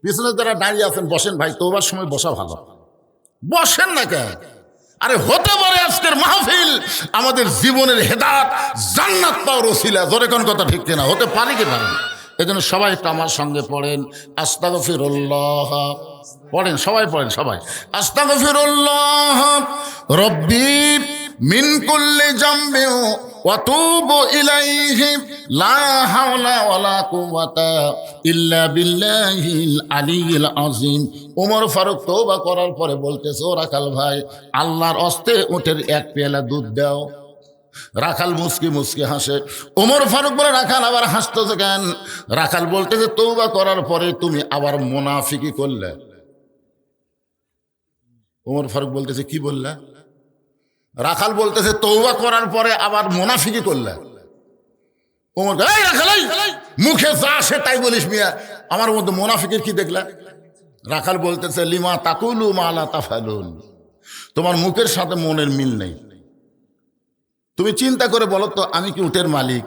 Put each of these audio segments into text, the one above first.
পিছনে যারা দাঁড়িয়ে আছেন বসেন ভাই, তওবার সময় বসা ভালো, বসেন না কেন? আরে হতে পারে আজকের মাহফিল আমাদের জীবনের হেদায়েত জান্নাত পাওয়ার ওসিলা। জোরে কোন কথা ঠিক কিনা? হতে পারে কি পারে না? এজন্য সবাই একটু আমার সঙ্গে পড়েন আস্তাগফিরুল্লাহ। পড়েন সবাই, পড়েন সবাই আস্তাগফিরুল্লাহ রব্বি মিন কুল্লি জামবি ওয়া তুবু ইলাইহি লা হাওলা ওয়ালা কুওয়াতা ইল্লা বিল্লাহিল আলিয়্যিল আযীম। ওমর ফারুক তওবা করার পরে বলতেছে, ও রাখাল ভাই, আল্লাহর হস্তে উটের এক পেয়ালা দুধ দাও। রাখাল মুসকি মুসকি হাসে। ওমর ফারুক বলে, রাখাল আবার হাসতেছে কেন? রাখাল বলতেছে, তওবা করার পরে তুমি আবার মুনাফিকি করলে। ওমর ফারুক বলতেছে, কি বললে? রাখাল বলতেছে, তওবা করার পরে আবার মুনাফিকি করলে। ওমর এই রাখাল, মুখে যা আসে তাই বলিস মিয়া, আমার মধ্যে মুনাফিকের কি দেখলা? রাখাল বলতেছে, লিমা তাকুলু মা লা তাফালুন, তোমার মুখের সাথে মনের মিল নেই। তুমি চিন্তা করে বলো তো, আমি কি উটের মালিক?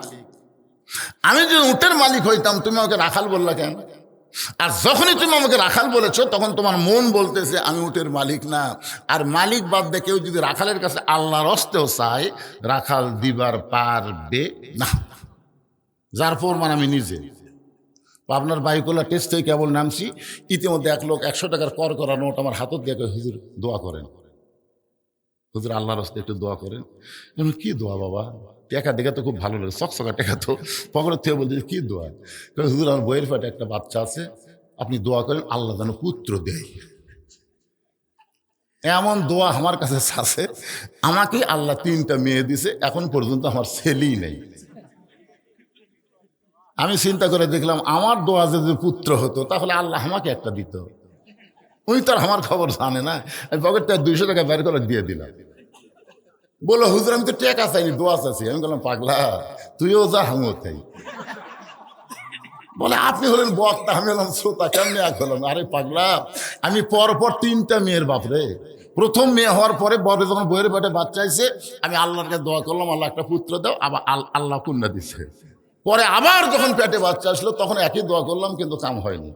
আমি যদি উটের মালিক হইতাম তুমি আমাকে রাখাল বললা কেন? আর যখনই তুমি আমাকে রাখাল বলেছো তখন তোমার মন বলতেছে আমি উটের মালিক না। আর মালিক বাদ দিয়ে কেউ যদি রাখালের কাছে আল্লাহর হস্তেও চায়, রাখাল দিবার পারবে না। যার প্রমাণ আমি নিজে। আপনার বাইকুল্লা টেস্ট থেকে কেবল নামছি, ইতিমধ্যে এক লোক 100 টাকার কর করা নোট আমার হাতত দিয়ে, হুজুর দোয়া করেন, হুজুর আল্লাহর হস্তে একটু দোয়া করেন। কি দোয়া বাবা? টেকা দেখে তো খুব ভালো লাগে, চকচকা টেকা তো পকেটের থেকে বলতে, কি দোয়া? হুজুর আমার বইয়ের পেটে একটা বাচ্চা আছে, আপনি দোয়া করেন আল্লাহ যেন পুত্র দেয়। এমন দোয়া আমার কাছে আছে। আমাকে আল্লাহ 3টা মেয়ে দিছে, এখন পর্যন্ত আমার ছেলেই নেই। আমি চিন্তা করে দেখলাম, আমার দোয়া যদি পুত্র হতো তাহলে আল্লাহ আমাকে একটা দিত। উনি তো আর আমার খবর জানে না। আমি পকেটটা 200 টাকা বের করে দিয়ে দিলাম। বললো, হুজুর আমি তো টেকা চাইনি, দোয়া চাইছি। আমি বললাম, পাগলা তুইও যা, আমিও তাই। বলে, আপনি হলেন বক্তা, আমি হলাম শ্রোতা, কেমনি এক হলাম? আরে পাগলা, আমি পরপর 3টা মেয়ের বাপরে। প্রথম মেয়ে হওয়ার পরে বড় যখন বইয়ের পেটে বাচ্চা আইছে, আমি আল্লাহর কাছে দোয়া করলাম, আল্লাহ একটা পুত্র দাও। আবার আল্লাহ কন্যা দিচ্ছে। পরে আবার যখন পেটে বাচ্চা আসলো তখন একই দোয়া করলাম, কিন্তু কাম হয়নি।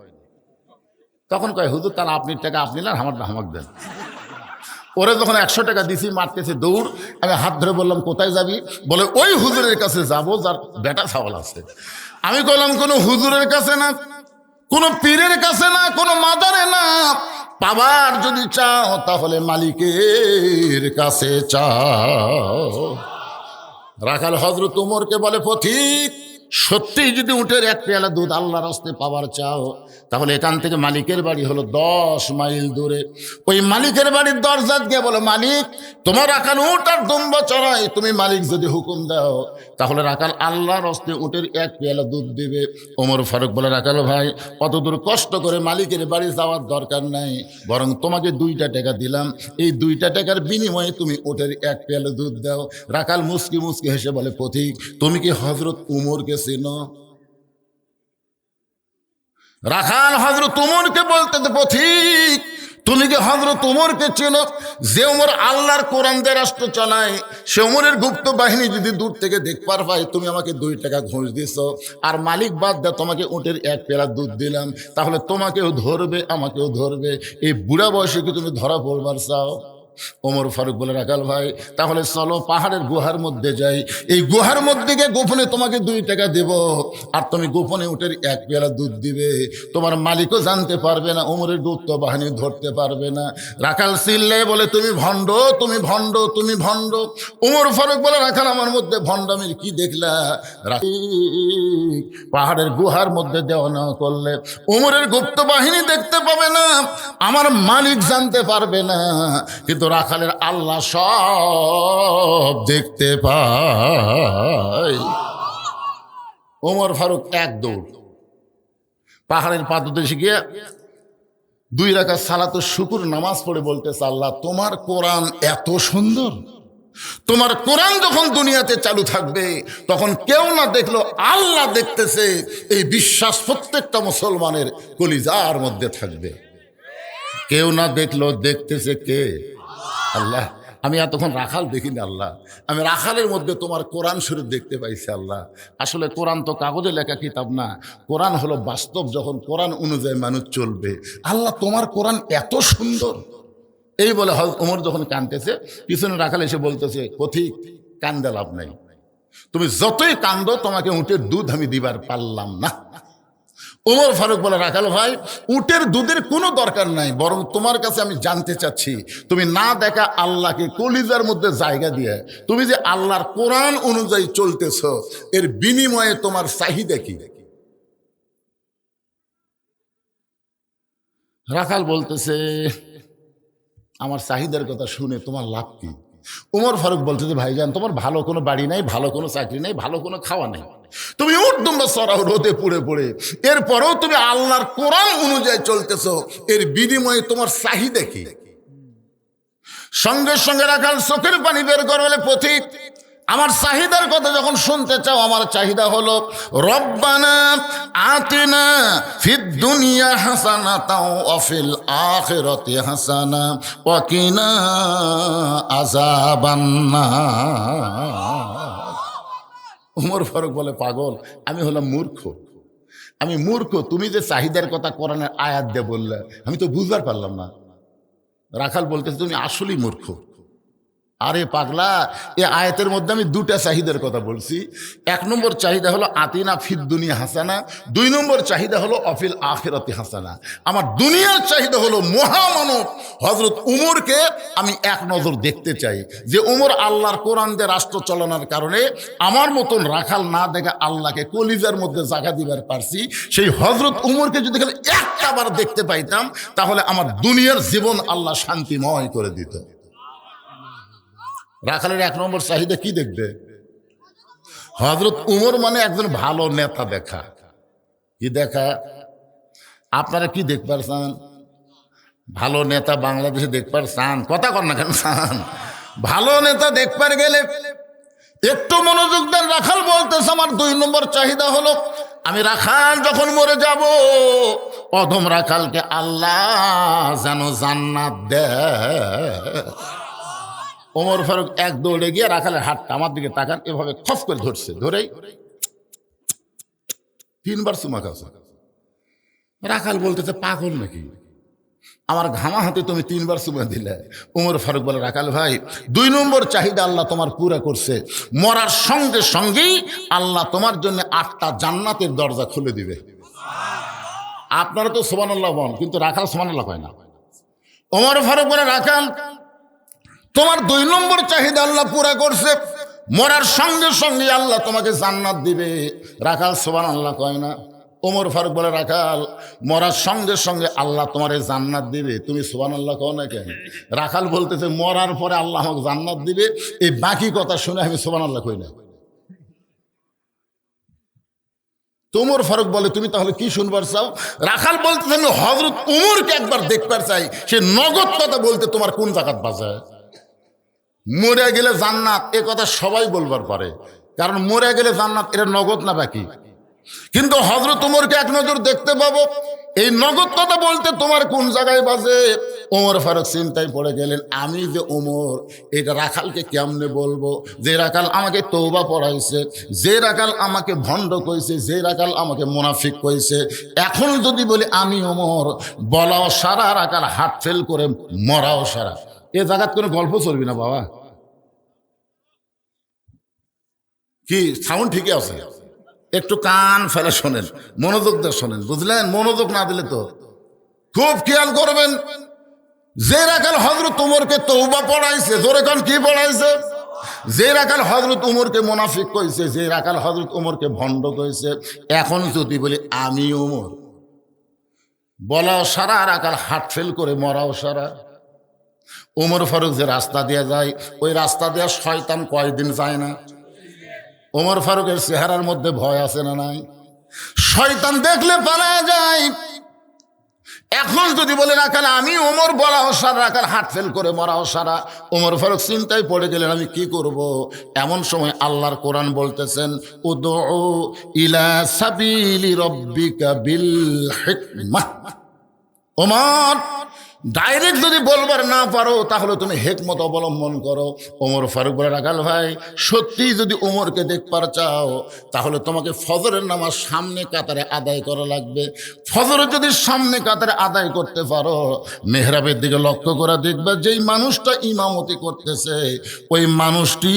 তখন কয়, হুজুর তাহলে আপনি টাকা আপনি না, আমারটা আমাকে দেন। ওরে যখন 100 টাকা দিছি, মারতেছে দৌড়। আমি হাত ধরে বললাম, কোথায় যাবি? বলে, ওই হুজুরের কাছে যাবো যার বেটা ছাগল আছে। আমি বললাম, কোনো হুজুরের কাছে না, কোনো পীরের কাছে না, কোনো মাদারে না। পাবার যদি চাও তাহলে মালিকের কাছে চাও। রাখাল হযরত ওমরকে বলে, পথিক সত্যি যদি উটের এক পেয়ালা দুধ আল্লাহর হস্তে পাওয়ার চাও, তাহলে এখান থেকে মালিকের বাড়ি হলো 10 মাইল দূরে। ওই মালিকের বাড়ির দরজাত গিয়ে বলো, মালিক তোমার রাখাল উট আর দুম্বা চড়াই, তুমি মালিক যদি হুকুম দাও তাহলে রাখাল আল্লাহর হস্তে উটের এক পেয়ালা দুধ দিবে। ওমর ফারুক বলে, রাখাল ভাই অত দূর কষ্ট করে মালিকের বাড়ি যাওয়ার দরকার নাই, বরং তোমাকে 2টা টাকা দিলাম, এই 2টা টাকার বিনিময়ে তুমি উটের এক পেয়ালা দুধ দাও। রাখাল মুসকি মুসকি হেসে বলে, পথিক তুমি কি হযরত উমরকে চেনো? রাখাল হযরত উমরকে বলতে, পথিক তুমি কি হযরত উমরকে চেনো? যে উমর আল্লাহর কোরআন দিয়ে রাষ্ট্র চালায়, সে উমরের গুপ্ত বাহিনী যদি দূর থেকে দেখবার পাই, তুমি আমাকে 2 টাকা ঘুষ দিছ, আর মালিক বাদ দেয় তোমাকে উটের এক পেয়ালা দুধ দিলাম, তাহলে তোমাকেও ধরবে আমাকেও ধরবে। এই বুড়া বয়সে কি তুমি ধরা পড়বার চাও? ওমর ফারুক বলে, রাখাল ভাই তাহলে চলো পাহাড়ের গুহার মধ্যে যাই, এই গুহার মধ্যে গিয়ে গোপনে তোমাকে 2 টাকা দেব, আর তুমি গোপনে উটের এক পেয়ালা দুধ দিবে, তোমার মালিকও জানতে পারবে না, ওমরের গুপ্ত বাহিনী ধরতে পারবে না। রাখাল চিল্লে বলে, তুমি ভণ্ড, তুমি ভণ্ড, তুমি ভণ্ড। ওমর ফারুক বলে, রাখাল আমার মধ্যে ভণ্ডামির কি দেখলা? পাহাড়ের গুহার মধ্যে দেওয়া না করলে ওমরের গুপ্ত বাহিনী দেখতে পাবে না, আমার মালিক জানতে পারবে না, কিন্তু রাখালের আল্লাহ সব দেখতে পায়। ওমর ফারুক এক দৌড় পাহাড়ের পাদদেশে গিয়ে 2 রাকাত সালাতুল শুকর নামাজ পড়ে বলতেছে, আল্লাহ তোমার কোরআন এত সুন্দর, তোমার কোরআন যখন দুনিয়াতে চালু থাকবে তখন কেউ না দেখলো আল্লাহ দেখতেছে, এই বিশ্বাস প্রত্যেকটা মুসলমানের কলিজার মধ্যে থাকবে। কেউ না দেখলো দেখতেছে কে? আল্লাহ। আমি এতক্ষণ রাখাল দেখিনি আল্লাহ, আমি রাখালের মধ্যে তোমার কোরআন শরীফ দেখতে পাইছি আল্লাহ। আসলে কোরআন তো কাগজে লেখা কিতাব না, কোরআন হলো বাস্তব, যখন কোরআন অনুযায়ী মানুষ চলবে। আল্লাহ তোমার কোরআন এত সুন্দর। এই বলে হযরত ওমর যখন কাঁদতেছে, পিছনে রাখাল এসে বলতেছে, পথিক কান্দে লাভ নাই, তুমি যতই কান্দো তোমাকে উটের দুধ আমি দিবার পারলাম না। ওমর ফারুক বলে, রাখাল ভাই, উটের দুধের কোনো দরকার নাই, বরং তোমার কাছে আমি জানতে চাচ্ছি, তুমি না দেখা আল্লাহকে কলিজার মধ্যে জায়গা দিয়ে তুমি যে আল্লাহর কোরআন অনুযায়ী চলতেছ, এর বিনিময়ে তোমার চাহিদা কি? রাখাল বলতেছে, আমার চাহিদার কথা শুনে তোমার লাভ কি? ওমর ফারুক বলতেছে, ভাইজান, তোমার ভালো কোনো বাড়ি নাই, ভালো কোনো চাকরি নাই, ভালো কোনো খাওয়া নাই, তুমি উর্দুম্বা সরাও রোদে পুড়ে পড়ে, এরপরেও তুমি আল্লাহর কোরআন অনুযায়ী চলতেছ, এর বিনিময়ে তোমার চাহিদা কি? সঙ্গে সঙ্গে রাখাল চোখের পানি বের করে বলে, পথিক, আমার চাহিদার কথা যখন শুনতে চাও, আমার চাহিদা হলো রব্বানা আতিনা ফিদ দুনিয়া হাসানাতাও ওয়া ফিল আখিরাতি হাসানা ওয়া কিনা আযাবান্নার। ওমর ফারুক বলে, পাগল, আমি হলাম মূর্খ, আমি মূর্খ, তুমি যে চাহিদার কথা কোরআনের আয়াত দিয়ে বললে আমি তো বুঝবার পারলাম না। রাখাল বলতেছে, তুমি আসলেই মূর্খ। আরে পাগলা, এ আয়াতের মধ্যে আমি দুটা চাহিদার কথা বলছি। এক নম্বর চাহিদা হলো আতিনা ফিদ দুনিয়া হাসানা, দুই নম্বর চাহিদা হলো অফিল আখিরাতি হাসানা। আমার দুনিয়ার চাহিদা হলো মহামানব হযরত উমরকে আমি এক নজর দেখতে চাই, যে উমর আল্লাহর কোরআন দিয়ে রাষ্ট্র চালানোর কারণে আমার মতন রাখাল না দেখে আল্লাহকে কলিজার মধ্যে জায়গা দিবার পারছি, সেই হযরত উমরকে যদি খালি একটা বার দেখতে পাইতাম, তাহলে আমার দুনিয়ার জীবন আল্লাহ শান্তিময় করে দিত। রাখালের এক নম্বর চাহিদা কি দেখবে? হযরত উমর মানে একজন ভালো নেতা দেখা। কি দেখা? আপনারা কি দেখবার চান? ভালো নেতা বাংলাদেশে দেখবার চান? কথা কর না কেন চান? ভালো নেতা দেখবার গেলে একটু মনোযোগ দেন। রাখাল বলতেছে, আমার দুই নম্বর চাহিদা হলো, আমি রাখাল যখন মরে যাব, অধম রাখালকে আল্লাহ যেন জান্নাত দেয়। ওমর ফারুক এক দৌড়ে গিয়ে রাখালের হাতটা আমার দিকে তাকান, এভাবে খপ করে ধরছে, ধরেই 3 বার চুমা খাচ্ছে। রাখাল বলতেছে, পাগল নাকি, আমার ঘামা হাতে তুমি 3 বার চুমা দিলে? ওমর ফারুক বলে, রাখাল ভাই, 2 নম্বর চাহিদা আল্লাহ তোমার পুরা করছে, মরার সঙ্গে সঙ্গেই আল্লাহ তোমার জন্য 8টা জান্নাতের দরজা খুলে দিবে। আপনারা তো সুবহানাল্লাহ বলেন, কিন্তু রাখাল সুবহানাল্লাহ কয় না। ওমর ফারুক বলে, রাখাল, তোমার 2 নম্বর চাহিদা আল্লাহ পুরা করছে, মরার সঙ্গে সঙ্গে আল্লাহ তোমাকে জান্নাত দিবে। রাখাল সুবহানাল্লাহ কয় না। ওমর ফারুক বলে, রাখাল, মরার সঙ্গে সঙ্গে আল্লাহ তোমার জান্নাত দিবে, তুমি সুবহানাল্লাহ কও না কেন? রাখাল বলতেছে, মরার পরে আল্লাহ আমাকে জান্নাত দিবে, এই বাকি কথা শুনে আমি সুবহানাল্লাহ কই না। ওমর ফারুক বলে, তুমি তাহলে কি শুনবার চাও? রাখাল বলতেছে, আমি হযরত উমরকে একবার দেখবার চাই, সে নগদ কথা বলতে তোমার কোন জাকাত বাজায়? মরে গেলে জান্নাত, এ কথা সবাই বলবার পারে, কারণ মরে গেলে জান্নাত এটা নগদ না বাকি। কিন্তু হযরত উমরকে এক নজর দেখতে পাবো, এই নগদ কথা বলতে তোমার কোন জায়গায় বাজে? ওমর ফারুক চিন্তায় পড়ে গেলেন, আমি যে ওমর, এটা রাখালকে কেমনে বলবো? যে রাখাল আমাকে তওবা পড়াইছে, যে রাখাল আমাকে ভণ্ড কইছে, যে রাখাল আমাকে মুনাফিক কইছে, এখন যদি বলি আমি ওমর, বলাও সারা, রাখাল হাত ফেল করে মরাও সারা। এ জায়গার কোনো গল্প চলবি না বাবা। কি সাউন্ড ঠিকই আছে? একটু কান ফেলে শোনেন, মনোযোগ দিয়ে শোনেন, বুঝলেন? মনোযোগ না দিলে তো খুব খেয়াল করবেন। যে রাখাল হযরত উমরকে তওবা পড়াইছে, জোরে কান কি পড়াইছে? যে রাখাল হযরত উমরকে মুনাফিক কইছে, যে রাখাল হযরত উমরকে ভণ্ড কইছে, এখন যদি বলি আমি উমর, বলাও সারা, রাখাল হাত ফেল করে মরাও সারা। ওমর ফারুক যে রাস্তা দিয়ে যায়, ওই রাস্তা দিয়ে শয়তান কয়দিন যায় না? ওমর ফারুকের চেহারার মধ্যে ভয় আছে না নাই? শয়তান দেখলে পালায় যায়। এখন যদি বলে রাখাল আমি ওমর, বলাও সারা, রাখাল হাত ফেল করে মরাও সারা। ওমর ফারুক চিন্তায় পড়ে গেলেন, আমি কি করব? এমন সময় আল্লাহর কোরআন বলতেছেন, উদউ ইলা সাবিলি রাব্বিকা বিল হিকমাহ। ওমর, ডাইরেক্ট যদি বলবার না পারো তাহলে তুমি হেকমত অবলম্বন করো। ওমর ফারুক বলে, রাখাল ভাই সত্যি যদি ওমরকে দেখবার চাও তাহলে তোমাকে ফজরের নামাজ সামনে কাতারে আদায় করা লাগবে। ফজরের যদি সামনে কাতারে আদায় করতে পারো, মেহরাবের দিকে লক্ষ্য করে দেখবে যেই মানুষটা ইমামতি করতেছে ওই মানুষটি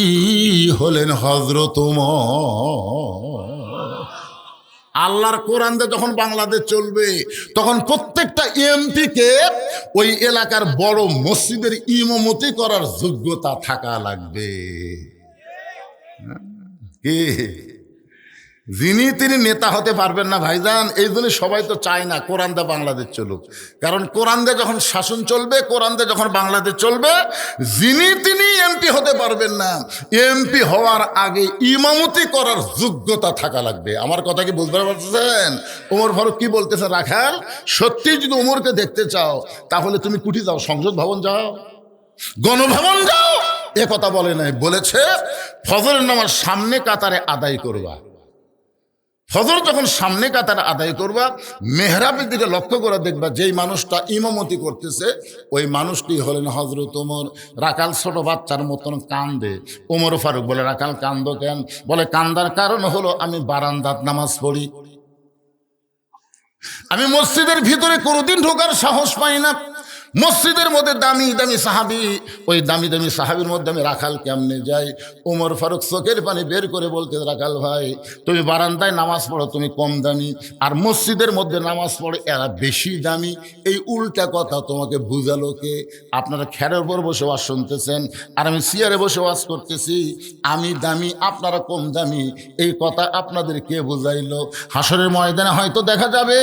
হলেন হযরত ওমর। আল্লাহর কোরআন দিয়ে যখন বাংলাদেশ চলবে তখন প্রত্যেকটা এমপিকে ওই এলাকার বড় মসজিদের ইমামতি করার যোগ্যতা থাকা লাগবে। কি যিনি তিনি নেতা হতে পারবেন না ভাইজান। এই জন্য সবাই তো চায় না কোরআন দিয়ে বাংলাদেশ চলুক, কারণ কোরআন দিয়ে যখন শাসন চলবে, কোরআন দিয়ে যখন বাংলাদেশ চলবে, যিনি তিনি এমপি হতে পারবেন না। এমপি হওয়ার আগে ইমামতি করার যোগ্যতা থাকা লাগবে। আমার কথা কি বুঝতে পারছেন? ওমর ফারুক কি বলতেছেন, রাখাল সত্যি যদি ওমরকে দেখতে চাও তাহলে তুমি কুঠি যাও, সংসদ ভবন যাও, গণভবন যাও। এ কথা বলে নাই, বলেছে ফজরের নামাজ সামনে কাতারে আদায় করবা। ফজর যখন সামনে কাতারে আদায় করবা, মেহরাবের দিকে লক্ষ্য করে দেখবা যেই মানুষটা ইমামতি করতেছে ওই মানুষটি হলেন হযরত ওমর। রাখাল ছোট বাচ্চার মতন কান্দে। ওমর ফারুক বলে, রাখাল কান্দো কেন? বলে, কান্দার কারণ হলো আমি বারান্দাত নামাজ পড়ি, আমি মসজিদের ভিতরে কোনোদিন ঢোকার সাহস পাই না। মসজিদের মধ্যে দামি দামি সাহাবি, ওই দামি দামি সাহাবির মধ্যে আমি রাখাল কেমনে যাই? ওমর ফারুক চোখের পানি বের করে বলতে, রাখাল ভাই তুমি বারান্দায় নামাজ পড়ো, তুমি কম দামি, আর মসজিদের মধ্যে নামাজ পড়ে এরা বেশি দামি। এই উল্টা কথা তোমাকে বুঝালো কে? আপনারা খেরের উপর বসে ওয়াজ শুনতেছেন আর আমি চেয়ারে বসে ওয়াজ করতেছি। আমি দামি, আপনারা কম দামি, এই কথা আপনাদের কে বুঝাইলো? হাসরের ময়দানে হয়তো দেখা যাবে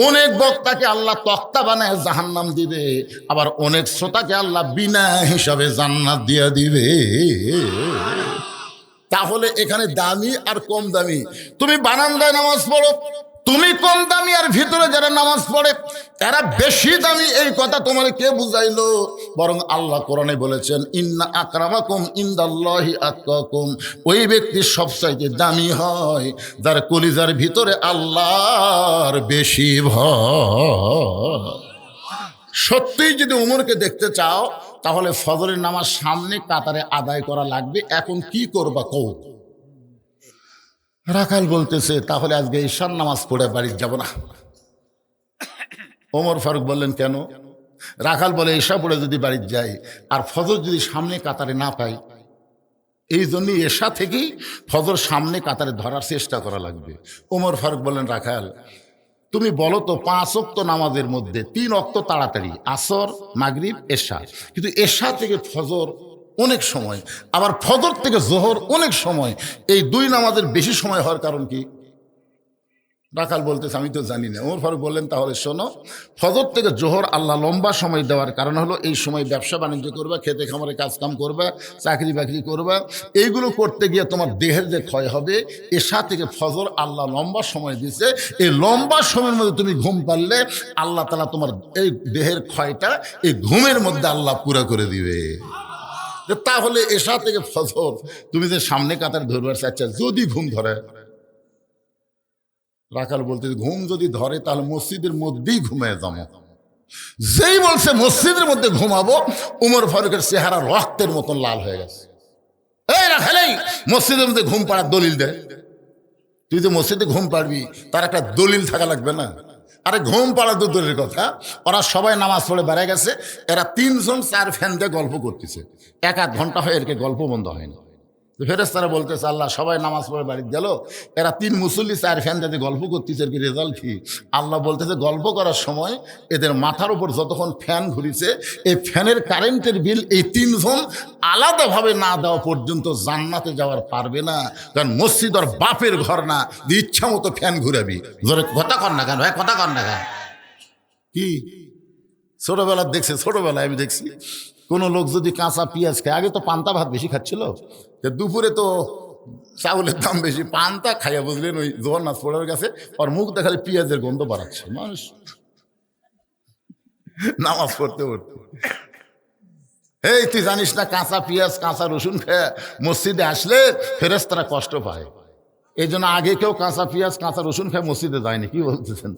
অনেক বক্তাকে আল্লাহ তক্তা বানায় জাহান্নাম দিবে, আবার অনেক শ্রোতাকে আল্লাহ বিনা হিসাবে জান্নাত দিয়ে দিবে। তাহলে এখানে দামি আর কম দামি, তুমি বারান্দায় নামাজ পড়ো তুমি কম দামি, আর ভিতরে যারা নামাজ পড়ে এরা বেশি দামি, এই কথা তোমার কে বুঝাইলো? বরং আল্লাহ কোরআনে বলেছেন, ইন্না আকরামাকুম ইনদাল্লাহি আতকাকুম। ওই ব্যক্তি সবচাইতে দামি হয় যার কলিজার ভিতরে আল্লাহর বেশি ভয়। সত্যিই যদি ওমরকে দেখতে চাও তাহলে ফজরের নামাজ সামনে কাতারে আদায় করা লাগবে। এখন কি করবা কও? রাখাল বলতেছে, তাহলে আজকে ঈশার নামাজ পড়ে বাড়ি যাব না। ওমর ফারুক বললেন, কেন? রাখাল বলে, ঈশা পড়ে যদি বাড়ি যাই আর ফজর যদি সামনে কাতারে না পাই, এই জন্যই ঈশা থেকেই ফজর সামনে কাতারে ধরার চেষ্টা করা লাগবে। ওমর ফারুক বললেন, রাখাল তুমি বলো তো 5 ওয়াক্ত নামাজের মধ্যে 3 ওয়াক্ত তাড়াতাড়ি, আসর, মাগরিব, এশা, কিন্তু এশা থেকে ফজর অনেক সময়, আবার ফজর থেকে জোহর অনেক সময়, এই 2 নামাজের বেশি সময় হওয়ার কারণ কি? রাখাল বলতেছে, আমি তো জানি না। ওমর ফারুক বললেন, তাহলে শোনো, ফজর থেকে জোহর আল্লাহ লম্বা সময় দেওয়ার কারণ হলো এই সময় ব্যবসা বাণিজ্য করবা, খেতে খামারে কাজকাম করবা, চাকরি বাকরি করবা, এইগুলো করতে গিয়ে তোমার দেহের যে ক্ষয় হবে। এশা থেকে ফজর আল্লাহ লম্বা সময় দিছে, এই লম্বা সময়ের মধ্যে তুমি ঘুম পারলে আল্লাহ তাআলা তোমার এই দেহের ক্ষয়টা এই ঘুমের মধ্যে আল্লাহ পুরা করে দিবে। তাহলে এশা থেকে ফজর তুমি যে সামনে কাতার ধরবার চাচ্ছ, যদি ঘুম ধরে, রাখাল বলতে, ঘুম যদি ধরে তাহলে মসজিদের মধ্যেই ঘুমিয়ে যাবো। যেই বলছে মসজিদের মধ্যে ঘুমাবো, ওমর ফারুকের চেহারা রক্তের মতন লাল হয়ে গেছে। এই রাখাল, মসজিদের মধ্যে ঘুম পাড়ার দলিল দে। তুই যে মসজিদে ঘুম পাড়বি তার একটা দলিল থাকা লাগবে না? আরে ঘুম পাড়া তো দূরের কথা, ওরা সবাই নামাজ পড়ে বেড়ে গেছে, এরা 3 জন 4 ফ্যান দিয়ে গল্প করতেছে, 1-1 ঘন্টা হয়ে এরকে গল্প বন্ধ হয় না। ফেরেশতারা বলতেছে, আল্লাহ সবাই নামাজ পড়ে বাড়ি গেল, এরা 3 মুসল্লি 4 ফ্যান দিয়ে গল্প করতেছে, এর কি রেজাল্ট কি? আল্লাহ বলতেছে, গল্প করার সময় এদের মাথার উপর যতক্ষণ ফ্যান ঘুরিছে, এই ফ্যানের কারেন্টের বিল এই 3 জন আলাদাভাবে না দেওয়া পর্যন্ত জান্নাতে যাওয়ার পারবে না। কারণ মসজিদ আর বাপের ঘর না, ইচ্ছা মতো ফ্যান ঘুরাবি। জোরে কথা কর না কেন ভাই, কথা কর না কেন? কি ছোটবেলা দেখছে, ছোটবেলায় আমি দেখছি কোনো লোক যদি কাঁচা পেঁয়াজ খায়, আগে তো পান্তা ভাত বেশি খাচ্ছিল, দুপুরে তো চাউলের দাম বেশি, পান্তা খাইয়া বুঝলেন ওই জগন্নাথ পড়ার কাছে ওর মুখ দেখালে পেঁয়াজের গন্ধ বাড়াচ্ছে মানুষ নামাজ পড়তে পড়তে। এই তুই জানিস না কাঁচা পেঁয়াজ কাঁচা রসুন খেয়ে মসজিদে আসলে ফেরেশতারা কষ্ট পায়, এই জন্য আগে কেউ কাঁচা পেঁয়াজ কাঁচা রসুন খেয়ে মসজিদে যায়নি। কি বলতেছেন?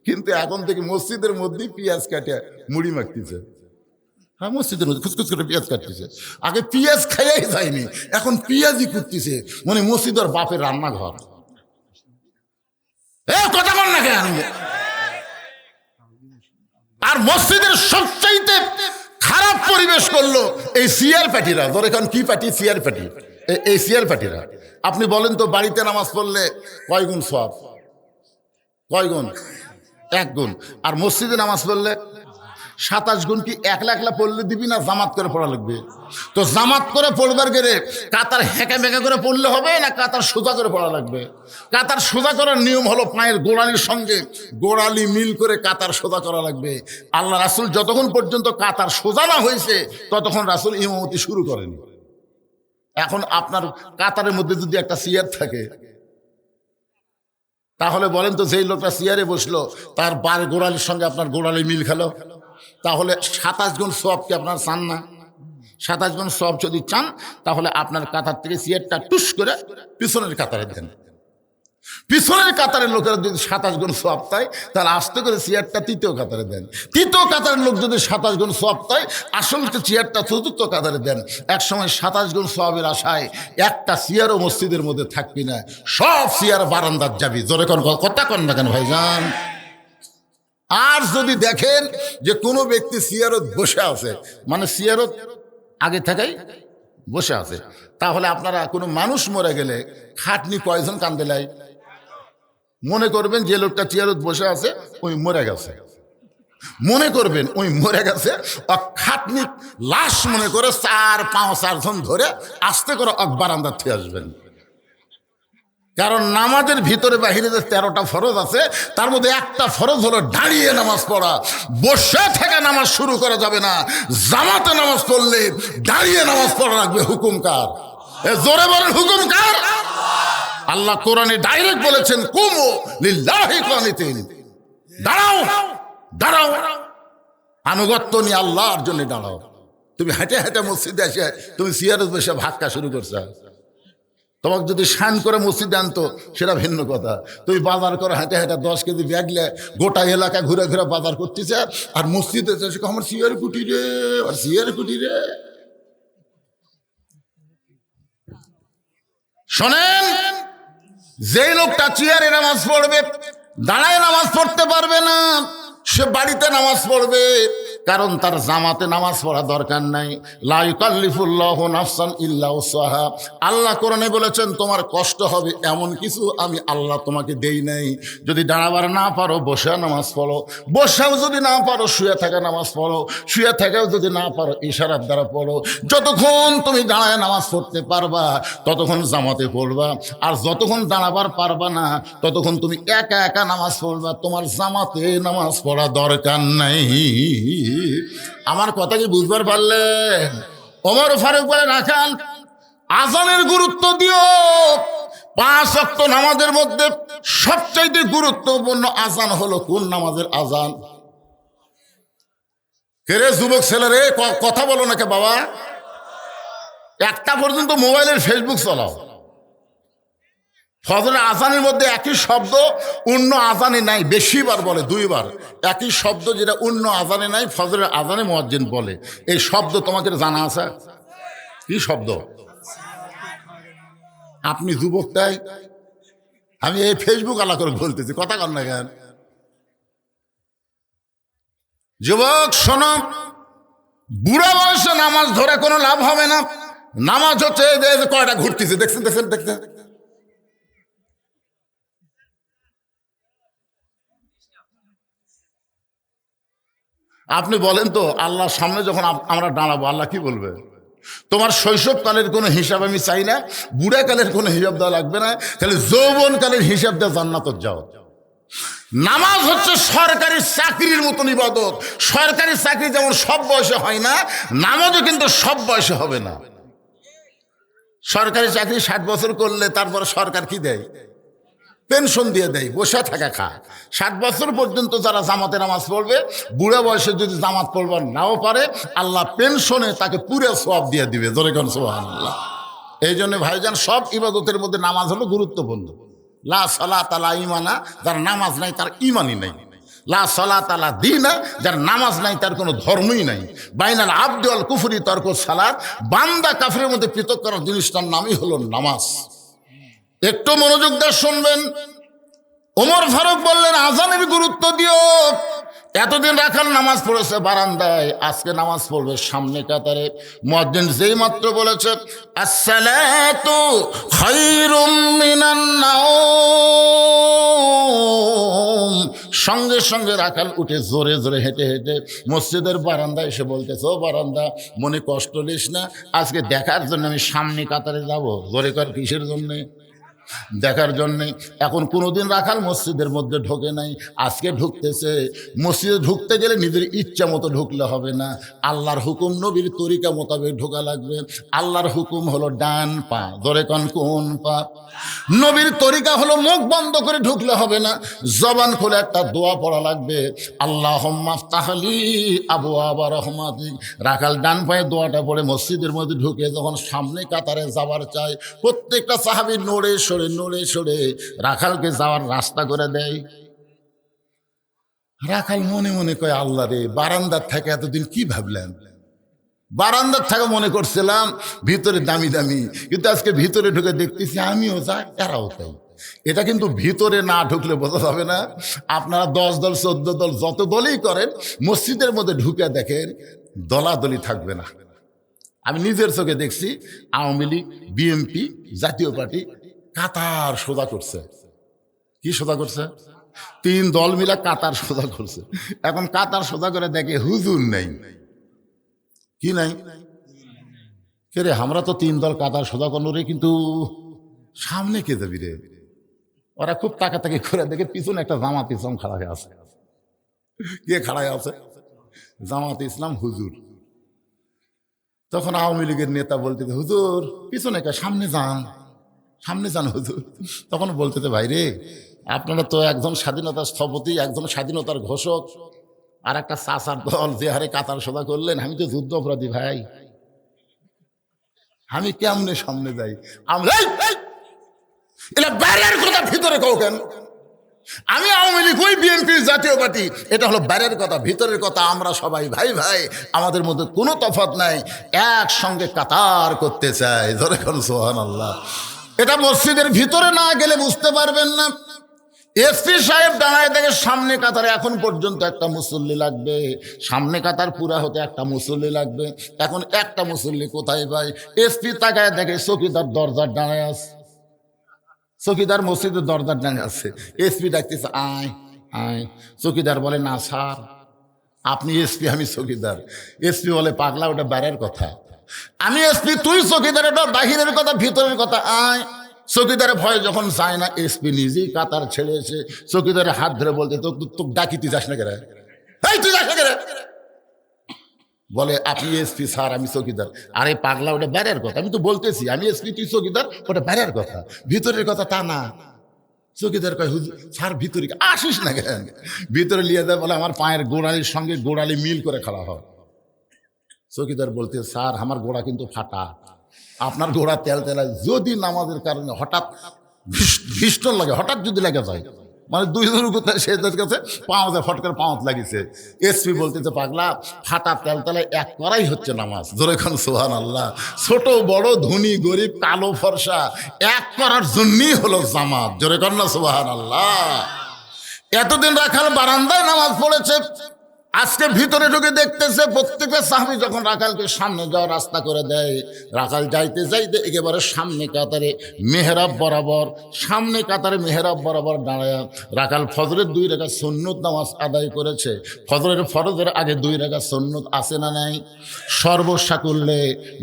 কিন্তু এখন থেকে মসজিদের মধ্যেই পেঁয়াজ কাটে মুড়ি মাখতেছে। হ্যাঁ, মসজিদের মধ্যে খুচখুচ করে পেঁয়াজ কাটতেছে। আগে পেঁয়াজ খাইয়াই যায়নি, এখন পেঁয়াজই করতেছে, মানে মসজিদের বাপের রান্নাঘর। কথা বল না কেন? আর মসজিদের সবচাইতে খারাপ পরিবেশ করলো এই সিয়ার পার্টিরা। ধর এখন কি পার্টি? সিয়ার পার্টি। এই সিয়ার পার্টিরা। আপনি বলেন তো, বাড়িতে নামাজ পড়লে কয় গুণ সওয়াব? কয় গুণ? 1 গুণ। আর মসজিদে নামাজ পড়লে 27 গুণ। কি একলা একলা পড়লে দিবি না জামাত করে পড়া লাগবে? তো জামাত করে পড়বার গেলে কাতার হেঁকা মেকা করে পড়লে হবে না কাতার সোজা করে পড়া লাগবে? কাতার সোজা করার নিয়ম হলো পায়ের গোড়ালির সঙ্গে গোড়ালি মিল করে কাতার সোজা করা লাগবে। আল্লাহ রাসূল যতক্ষণ পর্যন্ত কাতার সোজা না হয়েছে ততক্ষণ রাসূল ইমামতি শুরু করেন। এখন আপনার কাতারের মধ্যে যদি একটা সিয়ার থাকে, তাহলে বলেন তো, যেই লোকটা সিয়ারে বসলো তার বার গোড়ালির সঙ্গে আপনার গোড়ালি মিল খেলো, তাহলে 27 গুণ সওয়াব কি আপনার চান না? 27 গুণ সওয়াব যদি চান তাহলে আপনার কাতার থেকে সিয়ারটা টুস করে পিছনের কাতারে দেন। পিছনের কাতারের লোকেরা যদি 27 গুণ সওয়াব পায় তাহলে আস্তে করে সিয়ারটা তৃতীয় কাতারে দেন। তৃতীয় কাতারের লোক যদি 27 গুণ সওয়াব পায় আসল চেয়ারটা চতুর্থ কাতারে দেন। এক সময় 27 গুণ সওয়াবের আশায় একটা সিয়ারও মসজিদের মধ্যে থাকবি না, সব সিয়ার বারান্দার যাবি। জোরে কোন কথা কন না কেন ভাইজান? আর যদি দেখেন যে কোনো ব্যক্তি সিয়ারত বসে আছে, মানে সিয়ারত আগে থেকেই বসে আছে, তাহলে আপনারা কোনো মানুষ মরে গেলে খাটনি কয়জন কান্দে লাই? মনে করবেন যে লোকটা চেয়ারত বসে আছে ওই মরে গেছে, মনে করবেন ওই মরে গেছে। খাটনি লাশ মনে করে 4-5 জন ধরে আস্তে করে বারান্দার থেকে আসবেন। কারণ নামাজের ভিতরে বাহিরে যে 13টা ফরজ আছে তার মধ্যে একটা ফরজ হলো দাঁড়িয়ে নামাজ পড়া। বসে থেকে নামাজ শুরু করা যাবে না। জামাতে নামাজ পড়লে দাঁড়িয়ে নামাজ পড়া লাগবে। হুকুম কার? জোরে বলেন, হুকুম কার? আল্লাহ কোরআনে ডাইরেক্ট বলেছেন, কুমু লিল্লাহি কানিতিন, দাঁড়াও দাঁড়াও, আনুগত্য নিয়ে আল্লাহর জন্য দাঁড়াও। তুমি হেঁটে হেঁটে মসজিদে এসে তুমি সিয়ারত বসে ভাক্কা শুরু করছো। তোমাকে যদি শান করে মসজিদে আনতো সেটা ভিন্ন কথা। তুমি বাজার করে হেঁটে হেঁটে 10 কেজি ব্যাগলে গোটা এলাকা ঘুরে ঘুরে বাজার করতেছে, আর মসজিদে আমার সিয়ার কুটি রে, আর সিয়ার কুটি রে। শোনেন, যেই লোকটা চেয়ারে নামাজ পড়বে, দাঁড়ায় নামাজ পড়তে পারবে না, সে বাড়িতে নামাজ পড়বে। কারণ তার জামাতে নামাজ পড়া দরকার নাই। লা ইউকাল্লিফুল্লাহু নাফসান ইল্লা উসআহা। আল্লাহ কোরআনে বলেছেন তোমার কষ্ট হবে এমন কিছু আমি আল্লাহ তোমাকে দেই নাই। যদি দাঁড়াবার না পারো বসে নামাজ পড়ো, বসাও যদি না পারো শুয়ে থাকা নামাজ পড়ো, শুয়ে থাকাও যদি না পারো ইশারার দ্বারা পড়ো। যতক্ষণ তুমি দাঁড়ায় নামাজ পড়তে পারবা ততক্ষণ জামাতে পড়বা, আর যতক্ষণ দাঁড়াবার পারবা না ততক্ষণ তুমি একা একা নামাজ পড়বা। তোমার জামাতে নামাজ পড়া দরকার নাই। আমার কথা কি বুঝবার পারলেন? ওমর ফারুক বলে রাখান, আজানের গুরুত্ব দিও। 5 ওয়াক্ত নামাজের মধ্যে সবচাইতে গুরুত্বপূর্ণ আজান হলো কোন নামাজের আজান? রে যুবক ছেলেরে কথা বলো নাকি বাবা? একটা পর্যন্ত মোবাইলের ফেসবুক চালাও। ফজরের আজানের মধ্যে একই শব্দ অন্য আজানে নাই, বেশিবার বলে 2 বার। একই শব্দ যেটা অন্য আজানে নাই ফজরের আজানে মুয়াজ্জিন বলে। এই শব্দ তোমাদের জানা আছে? কি শব্দ? আপনি যুবকটাই, আমি এই ফেসবুক আলা করে বলতেছি, কথা কর না কেন? যুবক শোনো, বুড়া বয়সে নামাজ ধরে কোনো লাভ হবে না। নামাজ হচ্ছে কয়টা ঘুরতেছে, দেখছেন দেখছেন দেখছেন। আপনি বলেন তো, আল্লাহর সামনে যখন আমরা দাঁড়াবো আল্লাহ কি বলবে? তোমার শৈশবকালের কোনো হিসাব আমি চাই না, বুড়াকালের কোনো হিসাব দেওয়া লাগবে না, তাহলে যৌবনকালের হিসাব দেওয়া জান্নাতে যাও। নামাজ হচ্ছে সরকারি চাকরির মতন ইবাদত। সরকারি চাকরি যেমন সব বয়সে হয় না, নামাজও কিন্তু সব বয়সে হবে না। সরকারি চাকরি 60 বছর করলে তারপর সরকার কি দেয়? পেনশন দিয়ে দেয়, বসে থাকা খা। 60 বছর পর্যন্ত যারা জামাতে নামাজ পড়বে, বুড়া বয়সে যদি জামাত পড়বার নাও পারে আল্লাহ পেনশনে তাকে পুরো সওয়াব দিয়ে দিবে। জোরে কোন সুবহানাল্লাহ। এই জন্য ভাইজান, সব ইবাদতের মধ্যে নামাজ হলো গুরুত্বপূর্ণ। লা সালাতা লা ঈমানা, যার নামাজ নাই তার ঈমানই নাই। লা সালাত লা দীনা, যার নামাজ নাই তার কোনো ধর্মই নাই। বাইনাল আবদি ওয়াল কুফরি তরকু সালাত, বান্দা কাফিরের মধ্যে পৃথক করার জিনিসটার নামই হলো নামাজ। একটু মনোযোগ দিয়ে শুনবেন। ওমর ফারুক বললেন, আজানের গুরুত্ব দিও। এতদিন রাখাল নামাজ পড়েছে বারান্দায়, আজকে নামাজ পড়বে সামনে কাতারে। মুয়াজ্জিন যেই মাত্র বলেছে আসসালাতু খায়রুম মিনান নাওম, সঙ্গে সঙ্গে রাখাল উঠে জোরে জোরে হেঁটে হেঁটে মসজিদের বারান্দায় এসে বলতেছে, ও বারান্দা, মনে কষ্ট নিস না, আজকে দেখার জন্য আমি সামনে কাতারে যাব। জোরে কর, কিসের জন্যে? দেখার জন্যে। এখন কোনোদিন রাখাল মসজিদের মধ্যে ঢোকে নাই, আজকে ঢুকতেছে। মসজিদে ঢুকতে গেলে নিজের ইচ্ছা মতো ঢুকলে হবে না, আল্লাহর হুকুম নবীর তরিকা মোতাবেক ঢোকা লাগবে। আল্লাহর হুকুম হলো ডান পা, ধরে কোন পা। নবীর তরিকা হলো মুখ বন্ধ করে ঢুকলে হবে না, জবান খুলে একটা দোয়া পড়া লাগবে, আল্লাহুম্মা আফতাহলি আবওয়াবা রাহমাতিক। রাখাল ডান পায়ে দোয়াটা পড়ে মসজিদের মধ্যে ঢুকে যখন সামনে কাতারে যাবার চায়, প্রত্যেকটা সাহাবী নড়ে সরে রাখালকে যাওয়ার রাস্তা করে দেয়। রাখাল মনে মনে কয়, আল্লাহ রে, বারান্দার থেকে এতদিন কি ভাবলেন? বারান্দার থেকে মনে করছিলাম ভিতরে দামি দামি, কিন্তু আজকে ভিতরে ঢুকে দেখতেছি আমিও যাই, এরাও তাই। এটা কিন্তু ভিতরে না ঢুকলে বোঝা যাবে না। আপনারা 10 দল 14 দল যত দলই করেন, মসজিদের মধ্যে ঢুকে দেখেন দলাদলি থাকবে না। আমি নিজের চোখে দেখছি, আওয়ামী লীগ, বিএনপি, জাতীয় পার্টি কাতার সোজা করছে। কি সোজা করছে? 3 দল মিলা কাতার সোজা করছে। এখন কাতার সোজা করে দেখে হুজুর নেই। কি নাই? কে রে, আমরা তো 3 দল কাতার সোজা করলো রে, কিন্তু সামনে কে যাবি রে? ওরা খুব তাকাতাকি করে দেখে পিছনে একটা জামাত ইসলাম খাড়া হয়ে আছে। কে খাড়া হয়ে আছে? জামাত ইসলাম হুজুর। তখন আওয়ামী লীগের নেতা বলতে, হুজুর পিছনে কে, সামনে যান হুজুর। তখন বলতে, ভাই রে, আপনারা তো একজন স্বাধীনতার স্থপতি, একজন স্বাধীনতার ঘোষক, আর একটা চাচার দল যে হারে কাতার সোজা করলেন, আমি তো যুদ্ধ অপরাধী ভাই, আমি কেমনে সামনে যাই? আমরা এটা বাইরের কথা, ভিতরে কও কেন? আমি আওয়ামী লীগ, ওই বিএনপি, জাতীয় পার্টি, এটা হলো বাইরের কথা। ভিতরের কথা আমরা সবাই ভাই ভাই, আমাদের মধ্যে কোনো তফাৎ নাই, একসঙ্গে কাতার করতে চাই। ধরে কোন সুবহানাল্লাহ। এটা মসজিদের ভিতরে না গেলে বুঝতে পারবেন না। এসপি সাহেব দাঁড়ায় দেখে সামনে কাতারে এখন পর্যন্ত একটা মুসল্লি লাগবে, সামনে কাতার পুরা হতে একটা মুসল্লি লাগবে। এখন একটা মুসল্লি কোথায় পায়? এসপি তাকায় দেখে চৌকিদার দরজার দাঁড়ায় আছে। চৌকিদার মসজিদের দরজার দাঁড়িয়ে আছে। এসপি ডাকতেছে, আয় আয়। চৌকিদার বলে, না স্যার, আপনি এসপি, আমি চৌকিদার। এসপি বলে, পাগলা, ওটা বাইরের কথা। আমি এসপি, তুই চৌকিদার, ওটা বাহিরের কথা, ভিতরের কথা, আয়। চৌকিদারের ভয় যখন যায় না, এসপি নিজেই কাতার ছেড়ে এসে চৌকিদারের হাত ধরে বলতে, তো ডাকি, তুই যাস না কেন? তুই যাস না কেন? বলে, আপনি এসপি স্যার, আমি চৌকিদার। আরে পাগলা, ওটা বাইরের কথা। আমি তো বলতেছি আমি এসপি, তুই চৌকিদার, ওটা বাইরের কথা, ভিতরের কথা তা না। চৌকিদার কয়, হুজুর স্যার ভিতরে আসিস না কেন? ভিতরে নিয়ে যায়, বলে আমার পায়ের গোড়ালির সঙ্গে গোড়ালি মিল করে খাড়া হয়। চৌকিদার বলতে, স্যার আমার গোড়া কিন্তু ফাটা, আপনার গোড়া তেল তেলায়, যদি নামাজের কারণে হঠাৎ ভীষণ লাগে, হঠাৎ যদি লেগে যায়, মানে 2 কোথায় সে কাছে পাওয়া ফটকার পাওয়াত লাগিছে। এসপি বলতেছে, পাগলা, ফাটা তেল তেলায় এক করাই হচ্ছে নামাজ। জোরে খান সুবহানাল্লাহ। ছোট বড়, ধনী গরিব, কালো ফর্সা, এক করার জন্যই হলো জামাত। জোরে খান না সুবহানাল্লাহ। এতদিন রাখাল বারান্দায় নামাজ পড়েছে, আজকে ভিতরে ঢুকে দেখতেছে প্রত্যেকটা সাহাবী যখন রাখালকে সামনে যাওয়ার রাস্তা করে দেয়, রাখাল যাইতে যাইতে একেবারে সামনে কাতারে মেহরাব বরাবর, সামনে কাতারে মেহরাব বরাবর দাঁড়ায় রাখাল ফজরের 2 রাকাত সুন্নত নামাজ আদায় করেছে। ফরজের আগে 2 রাকাত সুন্নত আছে না নাই? সর্বসাকুল্যে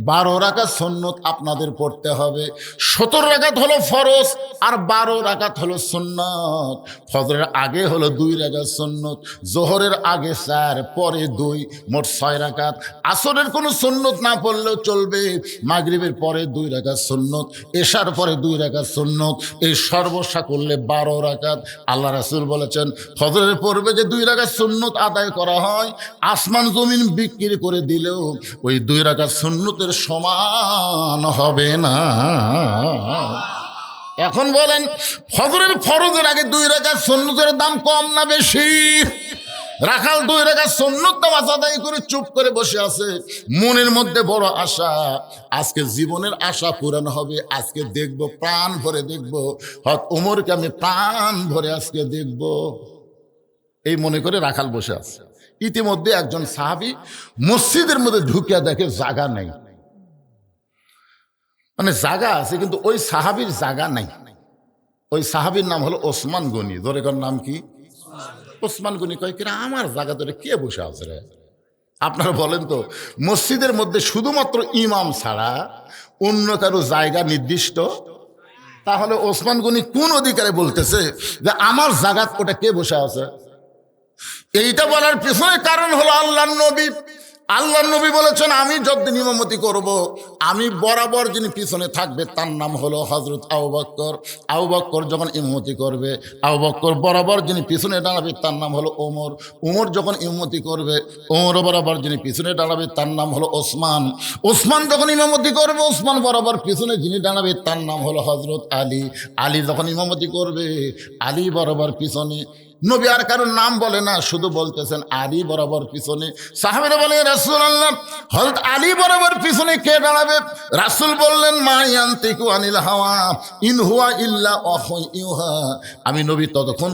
12 রাকাত সুন্নত আপনাদের পড়তে হবে। 17 রাকাত হলো ফরজ আর 12 রাকাত হলো সুন্নত। ফজরের আগে হলো 2 রাকাত সুন্নত, জোহরের আগে 4, পরে 2, মোট 6 রাকাত। আসরের কোনো সুন্নত না পড়লেও চলবে। মাগরিবের পরে 2 রাকাত সুন্নত, এশার পরে 2 রাকাত সুন্নত, এই সর্বসাকুল্যে 12 রাকাত। আল্লাহ রাসূল বলেছেন, ফজরের পূর্বে যে 2 রাকাত সুন্নত আদায় করা হয়, আসমান জমিন বিক্রি করে দিলেও ওই 2 রাকাত সুন্নতের সমান হবে না। এখন বলেন ফজরের ফরজের আগে 2 রাকাত সুন্নতের দাম কম না বেশি? রাখাল 2 রাকাত সুন্নত নামাজ আদায় করে চুপ করে বসে আছে, মনের মধ্যে বড় আশা, আজকে জীবনের আশা পূরণ হবে, আজকে দেখব, প্রাণ ভরে দেখব, হক ওমরকে আমি প্রাণ ভরে আজকে দেখব, এই মনে করে রাখাল বসে আছে। ইতিমধ্যে একজন সাহাবী মসজিদের মধ্যে ঢুকিয়া দেখে জায়গা নাই, মানে জায়গা আছে কিন্তু ওই সাহাবীর জায়গা নাই। ওই সাহাবীর নাম হলো ওসমান গনি। ধরে কার নাম কি? ওসমান গনি। কয় কিনা আমার জায়গা ধরে কে বসে আছে রে? আপনারা বলেন তো, মসজিদের মধ্যে শুধুমাত্র ইমাম ছাড়া অন্য কারো জায়গা নির্দিষ্ট? তাহলে ওসমান গনি কোন অধিকারে বলতেছে যে আমার জায়গা ওটা কে বসে আছে? এইটা বলার পিছনে কারণ হলো আল্লাহর নবী বলেছেন, আমি যতদিন ইমামতি করব, আমি বরাবর যিনি পিছনে থাকবে তার নাম হলো হযরত আবু বকর। আবু বকর যখন ইমামতি করবে, আবু বকর বরাবর যিনি পিছনে দাঁড়াবে তার নাম হলো ওমর। ওমর যখন ইমামতি করবে, ওমর বরাবর যিনি পিছনে দাঁড়াবে তার নাম হলো ওসমান। ওসমান যখন ইমামতি করবে, ওসমান বরাবর পিছনে যিনি দাঁড়াবে তার নাম হলো হযরত আলী। আলী যখন ইমামতি করবে, আলী বরাবর পিছনে। নবী আর কারোর নাম বলে না, শুধু বলতেছেন আলী বরাবর পিছনে। সাহাবীরা বলে, রাসূলুল্লাহ হযরত আলী বরাবর পিছনে কে দাঁড়াবে? রাসূল বললেন, মা ইয়ান্তিকু আনিল হাওয়া ইন হুয়া ইল্লা ওয়াহয়ুন ইউহা। আমি নবী ততক্ষণ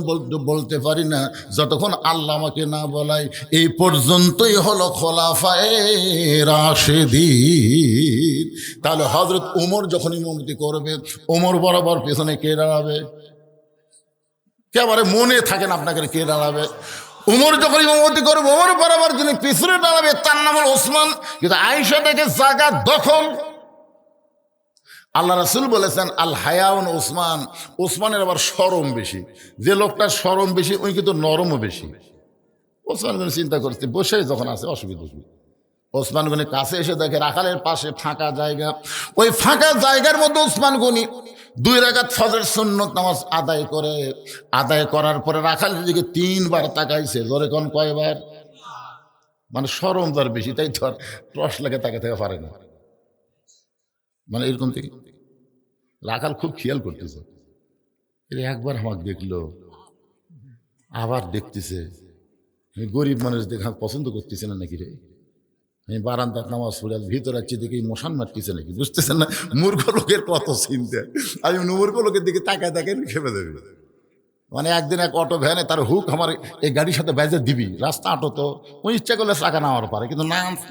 বলতে পারি না যতক্ষণ আল্লাহ আমাকে না বলায়। এই পর্যন্তই হলো খোলাফায়ে রাশেদিন। তাহলে হযরত ওমর যখন ইমামতি করবে, ওমর বরাবর পিছনে কে দাঁড়াবে? একেবারে মনে থাকেন আপনাকে কে দাঁড়াবে? উমর যখন ইমামতি করবে, ওমর বরাবর যিনি পিছনে দাঁড়াবে তার নাম হল ওসমান। কিন্তু আয়েশা থেকে জায়গা দখল। আল্লাহ রাসূল বলেছেন, আল হায়াউন ওসমান। ওসমানের আবার শরম বেশি। যে লোকটার শরম বেশি ওই কিন্তু নরমও বেশি। ওসমান গনি চিন্তা করছে, বসে যখন আছে অসুবিধা। ওসমান গনি কাছে এসে দেখে রাখালের পাশে ফাঁকা জায়গা। ওই ফাঁকা জায়গার মধ্যে ওসমান গনি 2 রাকাত ফজর সুন্নত নামাজ আদায় করার পরে রাখালের দিকে 3 বার তাকাইছে। জোরে কোন কয়বার? মানে শরম যার বেশি, তাই তো টস লাগে তাকে থেকে পারে না, মানে এরকম থেকে। রাখাল খুব খেয়াল করতেছে, একবার আমাকে দেখলো, আবার দেখতেছে। গরিব মানুষ দেখা পছন্দ করতেছে না নাকি রে? আমি বারান্দার নামাজ পড়ে ভিতরে আছি, দেখি মশান মারতেছে নাকি, বুঝতেছেন না? মূর্খ লোকের কত চিন্তা। আমি মূর্খ লোকের দিকে তাকায় খেপে দেবে। মানে একদিন এক অটো ভ্যানে তার হুক আমার এই গাড়ির সাথে বেজে দিবি। রাস্তা অটো তো ওই ইচ্ছা করলে চাকা নামার পারে, কিন্তু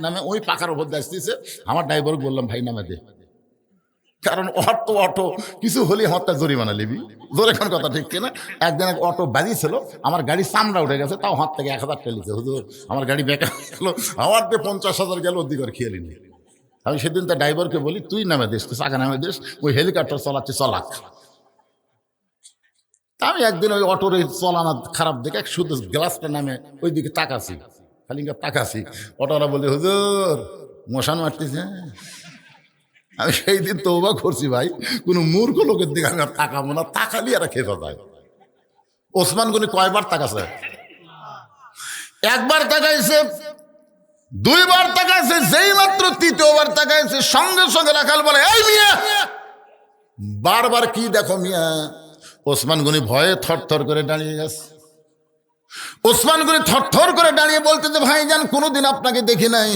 নামে ওই পাকার উপর আসতেছে। আমার ড্রাইভার বললাম, ভাই নামে দে, কারণ অটো কিছু হলে হত্যা জরিমানা নিবি। জোরে খান কথা, ঠিক কিনা? একদিন এক অটো বাজিয়েছিল, আমার গাড়ি চামড়া উঠে গেছে, তাও হাত থেকে 1000 টাকা লিখে, হুজুর আমার গাড়ি বেকার গেল, আমার তো 50,000 গেল, অধিকার খেয়ে নিলি। আমি সেদিন তার ড্রাইভারকে বলি, তুই নামে দিস, তুই চাকা নামে দিস, ওই হেলিকপ্টার চালাচ্ছে চলাক। তা আমি একদিন ওই অটোর চলানা খারাপ দেখে শুধু গ্লাসটা নামে ওই দিকে তাকাছি, খালি তাকাছি। অটোরা বলি, হুজুর মশান মারতেছে। আমি সেই দিন তওবা করছি, ভাই কোনো মূর্খ লোকের দিকে আমি আর তাকাবো না, তাকালি আর খেপে যায়। ওসমান গনি কয়বার তাকাছে? একবার তাকাইছে, 2 বার তাকাইছে। যেই মাত্র 3য় বার তাকাইছে, সঙ্গে সঙ্গে রাখাল বলে, এই মিয়া বারবার কি দেখো মিয়া? ওসমান গনি ভয়ে থরথর করে দাঁড়িয়ে গেছে। ওসমান গনি থরথর করে দাঁড়িয়ে বলতেছে, ভাইজান কোনোদিন আপনাকে দেখি নাই,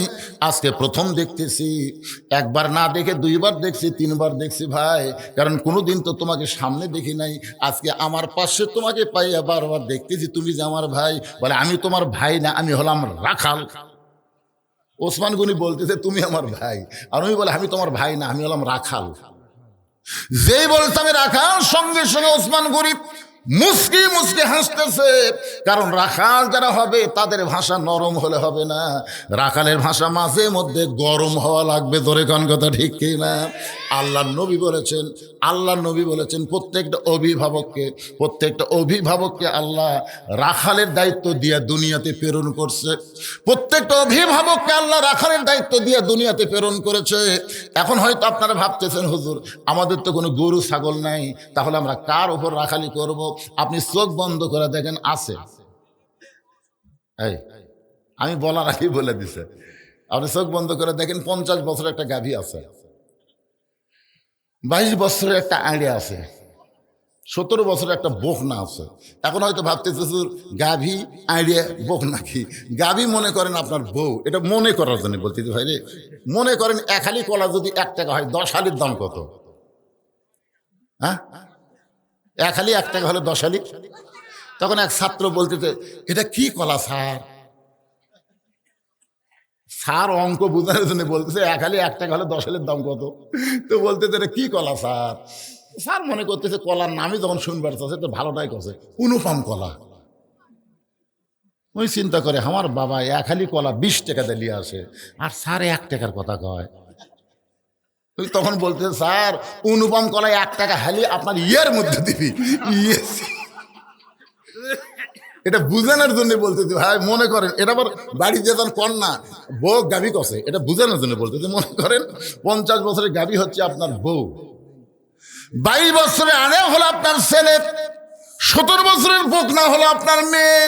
আজকে প্রথম দেখতেছি। একবার না দেখে 2 বার দেখছি, 3 বার দেখছি ভাই, কারণ কোনোদিন তো তোমাকে সামনে দেখি নাই, আজকে আমার পাশে তোমাকে পাইয়া বারবার দেখতেছি, তুমি যে আমার ভাই। বলে, আমি তোমার ভাই না, আমি হলাম রাখাল। ওসমান গনি বলতেছে, তুমি আমার ভাই, আর আমি বলে, আমি তোমার ভাই না, আমি হলাম রাখাল। যেই বলতে আমি রাখাল, সঙ্গে সঙ্গে ওসমান গনি মুস্কি মুস্কি হাসতেছে। কারণ রাখাল যারা হবে তাদের ভাষা নরম হলে হবে না, রাখালের ভাষা মাঝে মধ্যে গরম হওয়া লাগবে। ধরে কোন কথা, ঠিক কি না? আল্লাহ নবী বলেছেন প্রত্যেকটা অভিভাবককে আল্লাহ রাখালের দায়িত্ব দিয়ে দুনিয়াতে প্রেরণ করছে। প্রত্যেকটা অভিভাবককে আল্লাহ রাখালের দায়িত্ব দিয়ে দুনিয়াতে প্রেরণ করেছে। এখন হয়তো আপনারা ভাবতেছেন, হুজুর আমাদের তো কোনো গরু ছাগল নাই, তাহলে আমরা কার উপর রাখালি করব? আপনি চোখ বন্ধ করে দেখেন, আছে। এই আমি বলার আগেই বলে দিছে, আপনি চোখ বন্ধ করে দেখেন, 50 বছরের একটা গাভী আছে, 22 বছরের একটা আইডিয়া আছে, 17 বছরের একটা বকনা আছে। এখন হয়তো ভাবতেছে গাভী আইডিয়া বোক নাকি, গাভী মনে করেন আপনার বউ, এটা মনে করার জন্য বলতেছি ভাই রে। মনে করেন 1 হালি কলা যদি 1 টাকা হয়, 10 হালির দাম কত? হ্যাঁ, 1 হালি 1 টাকা হলে 10 হালি। তখন এক ছাত্র বলতেছে, এটা কি কলা স্যার? স্যার অঙ্ক বোঝানোর জন্য বলতেছে 1 হালি 1 টাকা হলে 10 হালির দাম কত? তো বলতেছে এটা কি কলা স্যার? স্যার মনে করতেছে কলার নামই যখন শুনবার চাচ্ছে তো ভালোটাই করছে, অনুপম কলা। ওই চিন্তা করে আমার বাবা 1 হালি কলা 20 টাকা দিয়ে আসে, আর স্যার 1 টাকার কথা কয়। তখন বলতেছে স্যার অনুপম কলা 1 টাকা হালি আপনার ইয়ের মধ্যে দিবি। এটা বুঝানোর জন্য বলতেছি ভাই। মনে করেন এটা আবার বাড়িতে যখন কন্যা বউ গাভী কষে, এটা বুঝানোর জন্য বলতেছি। মনে করেন 50 বছরের গাভী হচ্ছে আপনার বউ, 22 বছরে আনে হলো আপনার ছেলে, 17 বছরের বকনা হলো আপনার মেয়ে।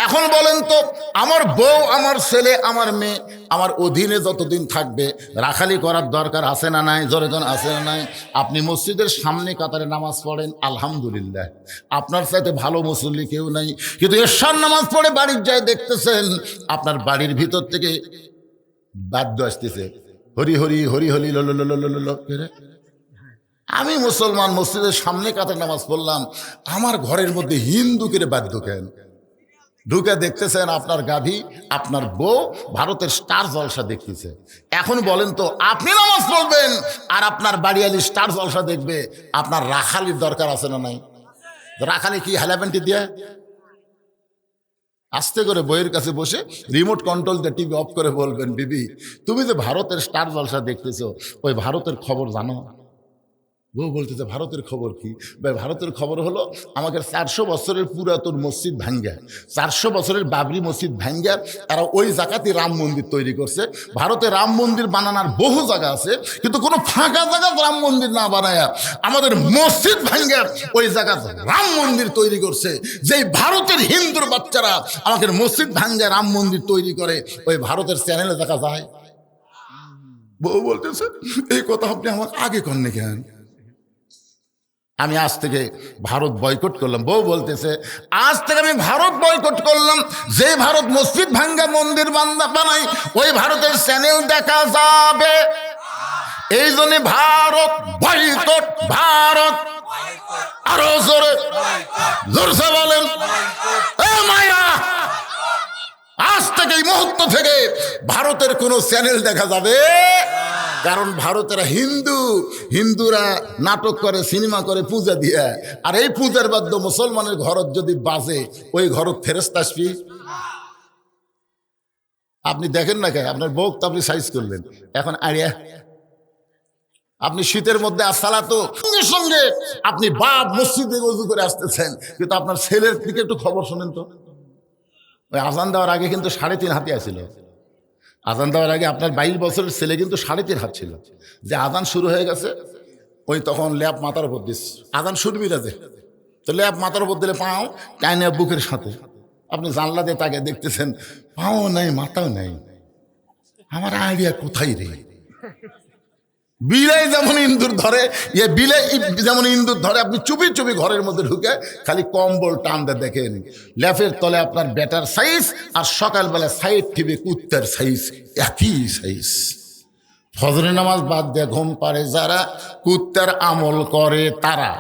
এখন বলেন তো, আমার বউ, আমার ছেলে, আমার মেয়ে আমার অধীনে যতদিন থাকবে রাখালি করার দরকার আছে না নাই? জোরে জন আছে না নাই? আপনি মসজিদের সামনে কাতারে নামাজ পড়েন, আলহামদুলিল্লাহ, আপনার চাইতে ভালো মুসল্লি কেউ নাই। কিন্তু এশার নামাজ পড়ে বাড়ির যায় দেখতেছেন আপনার বাড়ির ভিতর থেকে বাদ্য আসতেছে, হরি হরি হরি হরি লো লো লো লো লো লো। আমি মুসলমান, মসজিদের সামনে কাতারে নামাজ পড়লাম, আমার ঘরের মধ্যে হিন্দুকে বাদ্য কেন? ঢুকে দেখতেছেন আপনার গাভী, আপনার বউ ভারতের স্টার জলসা দেখতেছে। এখন বলেন তো, আপনি নামাজ পড়বেন আর আপনার বাড়িয়ালি স্টার জলসা দেখবে, আপনার রাখালির দরকার আছে না নাই? রাখালি কি হেলাপেন্টি দিয়ে আস্তে করে বইয়ের কাছে বসে রিমোট কন্ট্রোল দিয়ে টিভি অফ করে বলবেন, বিবি তুমি যে ভারতের স্টার জলসা দেখতেছো, ওই ভারতের খবর জানো? বউ বলতেছে ভারতের খবর কি? ভাই ভারতের খবর হলো আমাদের 400 বছরের পুরাতন মসজিদ ভাঙ্গা, 400 বছরের বাবরি মসজিদ ভাঙ্গা তারা ওই জায়গাতে রাম মন্দির তৈরি করছে। ভারতে রাম মন্দির বানানোর বহু জায়গা আছে, কিন্তু কোনো ফাঁকা জায়গা রাম মন্দির না বানায়া আমাদের মসজিদ ভাঙ্গা ওই জায়গা রাম মন্দির তৈরি করছে। যেই ভারতের হিন্দুর বাচ্চারা আমাদের মসজিদ ভাঙ্গা রাম মন্দির তৈরি করে, ওই ভারতের চ্যানেলে দেখা যায়। বউ বলতেছে এই কথা আপনি আমাকে আগে করেন কেন? আমি আজ থেকে ভারত বয়কট করলাম। বউ বলতেছে আজ থেকে আমি ভারত বয়কট করলাম, যে ভারত মসজিদ ভাঙ্গা মন্দির বানাই ওই ভারতের চ্যানেল দেখা যাবে। এই জন্য ভারত বয়কট, ভারত। আরো জোরে জোরসে বলেন এ মায়া, আজ থেকে এই মুহূর্ত থেকে ভারতের কোনো চ্যানেল দেখা যাবে। কারণ ভারতেরা হিন্দুরা নাটক করে, সিনেমা করে, পূজা দিয়ে, আর এই পূজার বাদ্য মুসলমানের ঘরত যদি বাজে, ওই ঘরত ফেরেশতা আসবি। আপনি দেখেন না কে, আপনার বউক তো আপনি সাইজ করলেন, এখন আড়িয়া আপনি শীতের মধ্যে আসসালাতু সঙ্গে সঙ্গে আপনি বাপ মসজিদে ওযু করে আসতেছেন, কিন্তু আপনার ছেলের দিকে একটু খবর শোনেন তো। ওই আজান দেওয়ার আগে কিন্তু 3.5 হাতি আসছিল। আজান দেওয়ার আগে আপনার 22 বছরের ছেলে কিন্তু 3.5 হাত ছিল। যে আজান শুরু হয়ে গেছে, ওই তখন ল্যাপ মাথার উপর দিস, আজান শুনবি না যে, তো ল্যাপ মাথার উপর দিলে পাও টাইনে বুকের সাথে, আপনি জানলা দিয়ে তাকে দেখতেছেন পাও নাই মাথাও নাই। আমার আইডিয়া কোথায় রে? বিলাই যেমন ইন্দুর ধরে, বিলাই যেমন ইন্দুর ধরে, আপনি চুপি চুপি ঘরের মধ্যে ঢুকে খালি কম্বল টানতে দেখেন, ল্যাপের তলে আপনার ব্যাটার সাইজ আর সকালবেলা সাইড টিভি কুত্তার সাইজ একই সাইজ। ফজরের নামাজ বাদ দিয়ে ঘুম পাড়ে যারা, কুত্তার আমল করে তারা।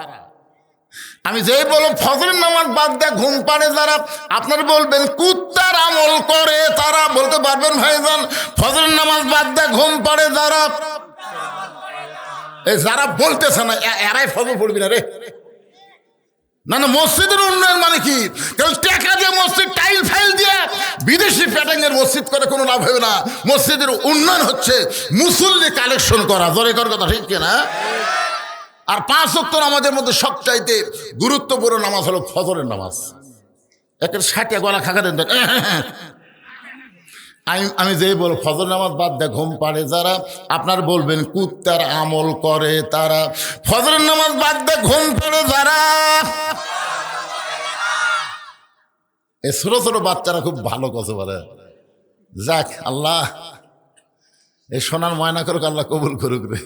আমি যেই বলব ফজরের নামাজ বাদ দিয়ে ঘুম পাড়ে যারা, আপনার বলবেন কুত্তার আমল করে তারা। বলতে পারবেন ভাইজান ফজরের নামাজ বাদ দিয়ে ঘুম পাড়ে যারা? এই যারা বলতেছে না এরাই ফজর পড়বি না রে। না না, মসজিদের উন্নয়ন মানে কি? কারণ টাকা দিয়ে মসজিদ টাইল ফাইল দিয়ে বিদেশি প্যাটার্নের মসজিদ করে কোনো লাভ হবে না। মসজিদের উন্নয়ন হচ্ছে মুসল্লি কালেকশন করা। জোরে কর কথা, ঠিক কিনা? আর 5 ওয়াক্ত নামাজের মধ্যে সবচাইতে গুরুত্বপূর্ণ নামাজ হলো ফজরের নামাজ। একের 60 গলা খাকা দেন। আমি যেই বল ফজর নামাজ বাদ দিয়ে ঘুম পাড়ে যারা, আপনার বলবেন কুত্তার আমল করে তারা। ফজরের নামাজ বাদ দিয়ে ঘুম পাড়ে যারা, এই ছোট ছোট বাচ্চারা খুব ভালো কথা বলে। যাক আল্লাহ এই সোনার ময়না করুক, আল্লাহ কবুল করুক রে।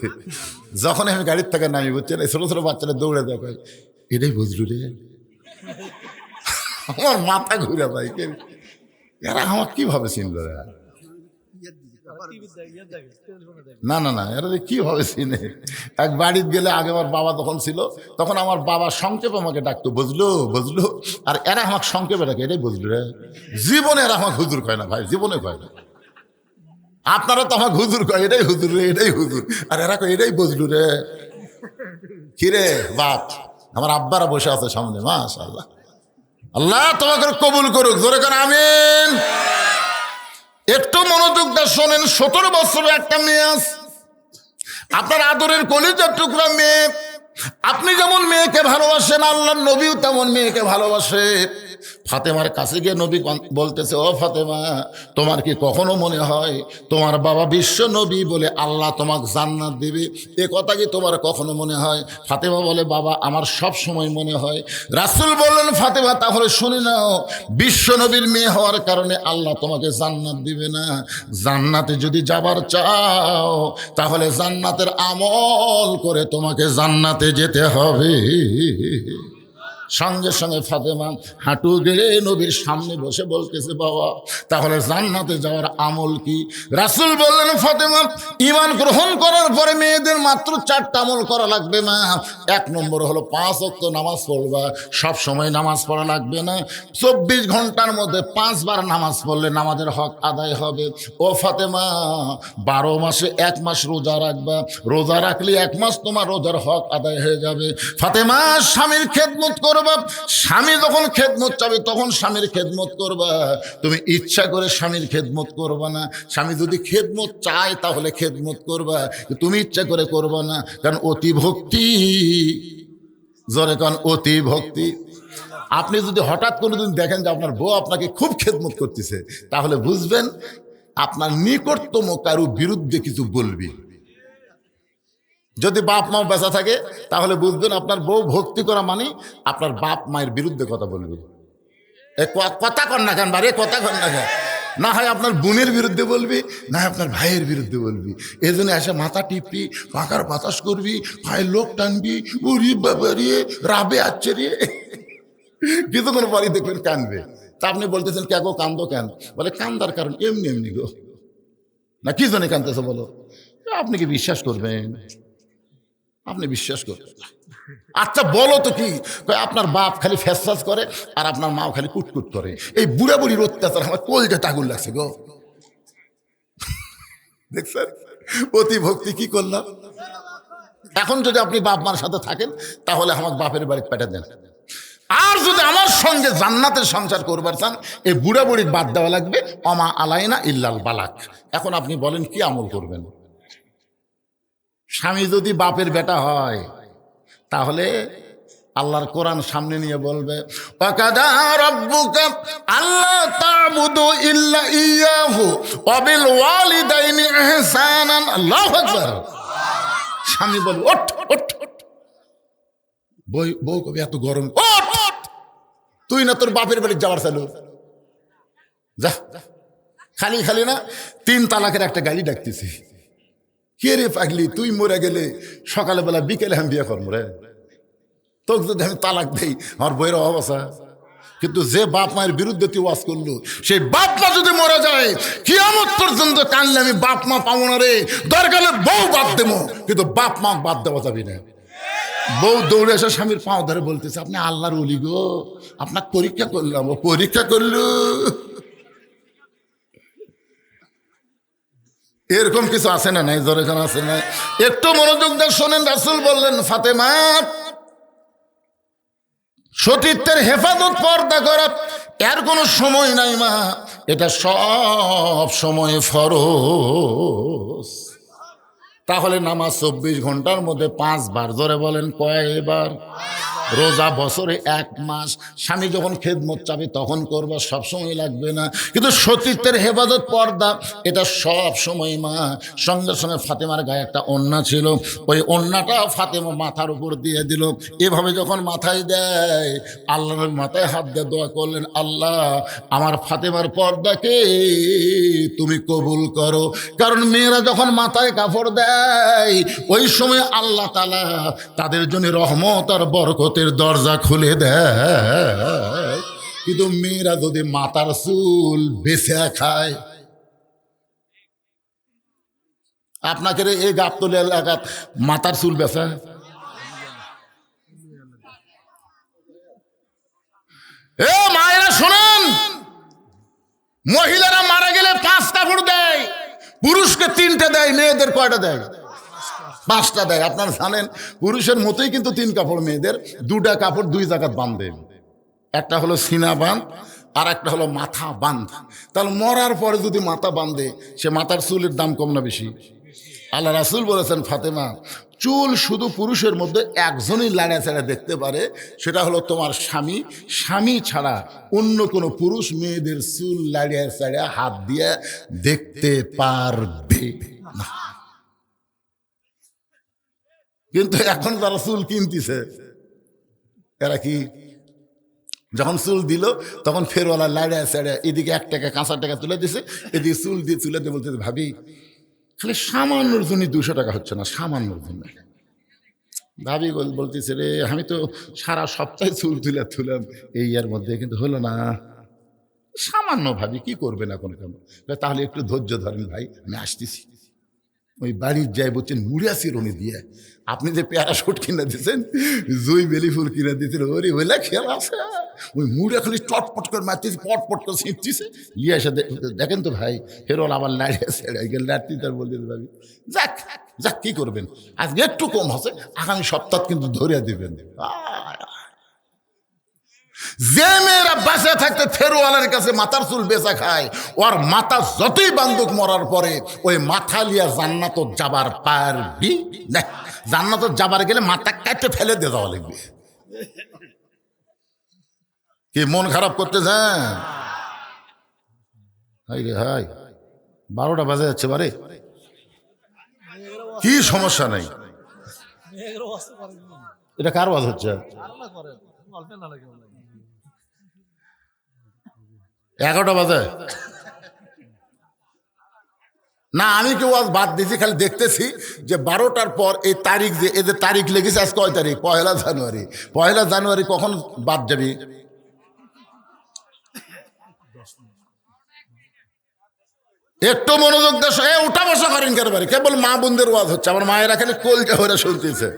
যখন আমি গাড়ির থেকে নামি, বুঝছেন, এই ছোট ছোট বাচ্চারা দৌড়ে দেখে এটাই বুঝলু রে, আমার মাথা ঘুরে ভাই, এরা আমার কিভাবে চিনল রে? না না না, এরা কিভাবে চিনে? এক বাড়িতে গেলে, আগে আমার বাবা তখন ছিল, তখন আমার বাবা সংক্ষেপে আমাকে ডাকতো, বুঝলো বুঝলো, আর এরা আমাকে সংক্ষেপে ডাকে, এটাই বুঝলু রে। জীবনে এরা আমাকে হুজুর কয় না ভাই, জীবনে কয় না। আপনারা তো আমাকে হুজুর কয়, এটাই হুজুর রে, এটাই হুজুর, আর এরা কয় এটাই বুঝলু রে। কিরে বাপ, আমার আব্বারা বসে আছে সামনে, মাশাআল্লাহ, আল্লাহ তোমাকে কবুল করুক, জোরে করে আমিন। একটু মনোযোগ দিয়ে শোনেন। 17 বছরের একটা মেয়ে আছে, আপনার আদরের কলিজার টুকরা মেয়ে। আপনি যেমন মেয়েকে ভালোবাসেন, আল্লাহর নবীও তেমন মেয়েকে ভালোবাসে। ফাতেমার কাছে গিয়ে নবী বলতেছে, ও ফাতেমা, তোমার কি কখনো মনে হয় তোমার বাবা বিশ্ব নবী বলে আল্লাহ তোমাকে জান্নাত দিবে? এ কথা কি তোমার কখনো মনে হয়? ফাতেমা বলে, বাবা আমার সব সময় মনে হয়। রাসূল বললেন, ফাতেমা তাহলে শুনে নাও, বিশ্ব নবীর মেয়ে হওয়ার কারণে আল্লাহ তোমাকে জান্নাত দিবে না। জান্নাতে যদি যাবার চাও, তাহলে জান্নাতের আমল করে তোমাকে জান্নাতে যেতে হবে। সঙ্গে সঙ্গে ফাতেমা হাঁটু গেড়ে নবীর সামনে বসে বলতেছে, বাবা তাহলে জান্নাতে যাওয়ার আমল কি? রাসূল বললেন, ফাতেমা ঈমান গ্রহণ করার পরে মেয়েদের মাত্র 4টা আমল করা লাগবে না। 1 নম্বর হলো 5 ওয়াক্ত নামাজ পড়বা। সব সময় নামাজ পড়া লাগবে না, 24 ঘন্টার মধ্যে 5 বার নামাজ পড়লে নামাজের হক আদায় হবে। ও ফাতেমা 12 মাসে 1 মাস রোজা রাখবা, রোজা রাখলে 1 মাস তোমার রোজার হক আদায় হয়ে যাবে। ফাতেমা স্বামীর খেদমত করবা, স্বামী যখন খেদমত চাবে তখন স্বামীর খেদমত করবা। তুমি ইচ্ছা করে স্বামীর খেদমত করবা না। স্বামী যদি খেদমত চায় তাহলে খেদমত করবা, তুমি ইচ্ছা করে করবা না, কারণ অতি ভক্তি, জোরে কারণ অতি ভক্তি। আপনি যদি হঠাৎ কোনোদিন দেখেন যে আপনার বউ আপনাকে খুব খেদমত করতেছে, তাহলে বুঝবেন আপনার নিকটতম কারো বিরুদ্ধে কিছু বলবি। যদি বাপ মা বেঁচে থাকে তাহলে বুঝবেন আপনার বউ ভক্তি করা মানে আপনার বাপ মায়ের বিরুদ্ধে কথা বলবে। কথা কর না কেন বারে, কথা কর না কেন? না হয় আপনার বোনের বিরুদ্ধে বলবি, না হয় আপনার ভাইয়ের বিরুদ্ধে বলবি। এই জন্য এসে মাথা টিপবি, পাকার বাতাস করবি, ভাইয়ের লোক টানবি, উরি বাবা রে, রাবে আচ্ছে রে, কিছুক্ষণ পরই দেখবেন কানবে। তা আপনি বলতেছেন, কে গো কান্দো কেন? বলে কান্দার কারণ এমনি এমনি গো। না কি জন্য কান্দতেছে বলো? আপনি কি বিশ্বাস করবেন? আপনি বিশ্বাস করবেন? আচ্ছা বলো তো কি, আপনার বাপ খালি ফ্যাস করে আর আপনার মাও খালি কুটকুট করে। এই বুড়া বুড়ির অত্যাচার আমার কলজা টাগুন লাগছে গো। দেখছেন অতি ভক্তি কি করলাম? এখন যদি আপনি বাপ মার সাথে থাকেন তাহলে আমার বাপের বাড়ি পেটে দেন, আর যদি আমার সঙ্গে জান্নাতের সংসার করবার চান এই বুড়া বুড়ির বাদ দেওয়া লাগবে। অমা আলাইনা ইল্লাল বালাক। এখন আপনি বলেন কি আমল করবেন? স্বামী যদি বাপের বেটা হয় তাহলে আল্লাহর কোরআন সামনে নিয়ে বলবে, ওয়াকাদা রাব্বুকা আল্লা তা'বুদু ইল্লা ইয়াহু ওয়া বিল ওয়ালিদাইনি ইহসানান। আল্লাহু আকবার। স্বামী বলবে, ওঠ ওঠ, বউ কবে এত গরম, ওঠ, তুই না তোর বাপের বাড়ি যাওয়ার চালু যা। খালি খালি না 3 তালাকের একটা গাড়ি ডাকতেছি। কে রে পাগলি, তুই মরে গেলে সকালবেলা বিকেলে আমি বিয়ে করবো রে, তোকে যদি আমি তালাক দেই আমার বইয়ের অবস্থা। কিন্তু যে বাপ মায়ের বিরুদ্ধে তুই ওয়াজ করলো, সেই বাপ মা যদি মরে যায় কিয়ামত পর্যন্ত কানলে আমি বাপ মা পাবো না রে। দরকার হলে বউ বাদ দেবো, কিন্তু বাপ মা বাদ দেওয়া যাবে না। বউ দৌড়ে এসে স্বামীর পাও ধরে বলতেছে, আপনি আল্লাহর ওলি গো, আপনার পরীক্ষা করলাম। ও পরীক্ষা করলো, এরকম কিছু আছে না নাই? জোরে খান আছে না? একটু মনোযোগ দিয়ে শোনেন। রাসূল বললেন, ফাতেমা সতীত্বের হেফাজত পর্দা করা এর কোনো সময় নাই মা, এটা সব সময় ফরজ। তাহলে নামাজ 24 ঘন্টার মধ্যে 5 বার। জোরে বলেন কয়বার? রোজা বছরে 1 মাস। স্বামী যখন খেদমত চাবে তখন করবা, সব সময় লাগবে না। কিন্তু সতীত্বের হেফাজত পর্দা এটা সব সময় মা। সঙ্গে সঙ্গে ফাতেমার গায়ে একটা ওড়না ছিল, ওই ওড়নাটা ফাতেমা মাথার উপর দিয়ে দিল। এভাবে যখন মাথায় দেয়, আল্লাহর মাথায় হাত দিয়ে দোয়া করলেন, আল্লাহ আমার ফাতেমার পর্দাকে তুমি কবুল করো। কারণ মেয়েরা যখন মাথায় কাপড় দেয় ওই সময় আল্লাহ তাআলা তাদের জন্য রহমত আর বরকত জগতের দরজা খুলে দেয়, কিন্তু মেয়েরা যদি মাথার চুল বেছে খায়। আপনাকে এই গাবতলী এলাকাত মাথার চুল বেছে, এ মায়েরা শোনেন, মহিলারা মারা গেলে 5 কাপড় দেয়, পুরুষকে 3টে দেয়, মেয়েদের কয়টা দেয়? 5টা দেয়। আপনারা জানেন পুরুষের মতোই কিন্তু 3 কাপড়, মেয়েদের 2টা কাপড় 2 জায়গায় বাঁধে, একটা হলো সিনা বাঁধ আর একটা হলো মাথা বাঁধ। তাহলে মরার পরে যদি মাথা বাঁধে, সে মাথার চুলের দাম কম না বেশি? আল্লাহ রাসূল বলেছেন, ফাতেমা, চুল শুধু পুরুষের মধ্যে একজনই লাড়া ছাড়া দেখতে পারে, সেটা হলো তোমার স্বামী। স্বামী ছাড়া অন্য কোনো পুরুষ মেয়েদের চুল লাড়িয়া ছাড়া হাত দিয়ে দেখতে পারবে না। কিন্তু এখন যারা চুল কিনতেছে, এরা কি যখন চুল দিল তখন ফেরওয়ালা লাড়িয়া ছাড়া এদিকে 1 টাকা কাঁচা টাকা তুলে দিছে, এদিকে চুল দিয়ে তুলে দিয়ে বলতে, ভাবি খালি সামান্যর জন্য 200 টাকা হচ্ছে না, সামান্যর জন্য। ভাবি বলতেছে, রে আমি তো সারা সপ্তাহে চুল তুলাম, এই এর মধ্যে কিন্তু হলো না, সামান্য। ভাবি কি করবেন এখন? কেন? তাহলে একটু ধৈর্য ধরেন ভাই, আমি আসতেছি। ওই বাড়ির যাই বলছেন মুড়িয়া চিরুনি দিয়ে, আপনি যে প্যারাশুট কিনে দিয়েছেন, জুই বেলি ফুল কিনে দিয়েছেন, ওরে ওইলা খেলা আছে, ওই মুড়িয়া খালি চটপট করে মারতেছে, পটপট করে ছিঁড়তেছে, ইয়ে এসে দেখেন তো ভাই, ফেরোল আবার লাড়িয়ে ছেড়ে লাড়তি, তার বলতে ভাবি যাক যাক কি করবেন, আজকে একটু কম হচ্ছে, আগামী সপ্তাহ কিন্তু ধরিয়া দিবেন। যে মেয়েরা বাঁচে থাকতে ফেরোয়ালের কাছে মাথার চুল বেচা খায়, ওর মাথা যতই বান্ধব মরার পরে ওই মাথা লিয়া জান্নাত যাবার পারবি না। জান্নাত যাবার গেলে মাথা কাটতে ফেলে দিয়ে যাওয়া লাগবে। কি মন খারাপ করতে যান? হাই রে হাই, 12টা বাজে যাচ্ছে বারে, কি সমস্যা নাই? এটা কার বাজ হচ্ছে? 11টা বাজে না, আমি কেউ আজ বাদ দিয়েছি, খালি দেখতেছি যে 12টার পর এই তারিখ, যে এদের তারিখ লেগেছে আজ কয় তারিখ? 1 জানুয়ারি। 1 জানুয়ারি কখন বাদ যাবি? একটু মনোযোগ দেশ, উঠা বসা করেন কেন বাড়ি? কেবল মা বোনদের ওয়াজ হচ্ছে, আমার মায়েরা খালি কলজা হয়ে শুনতেছে।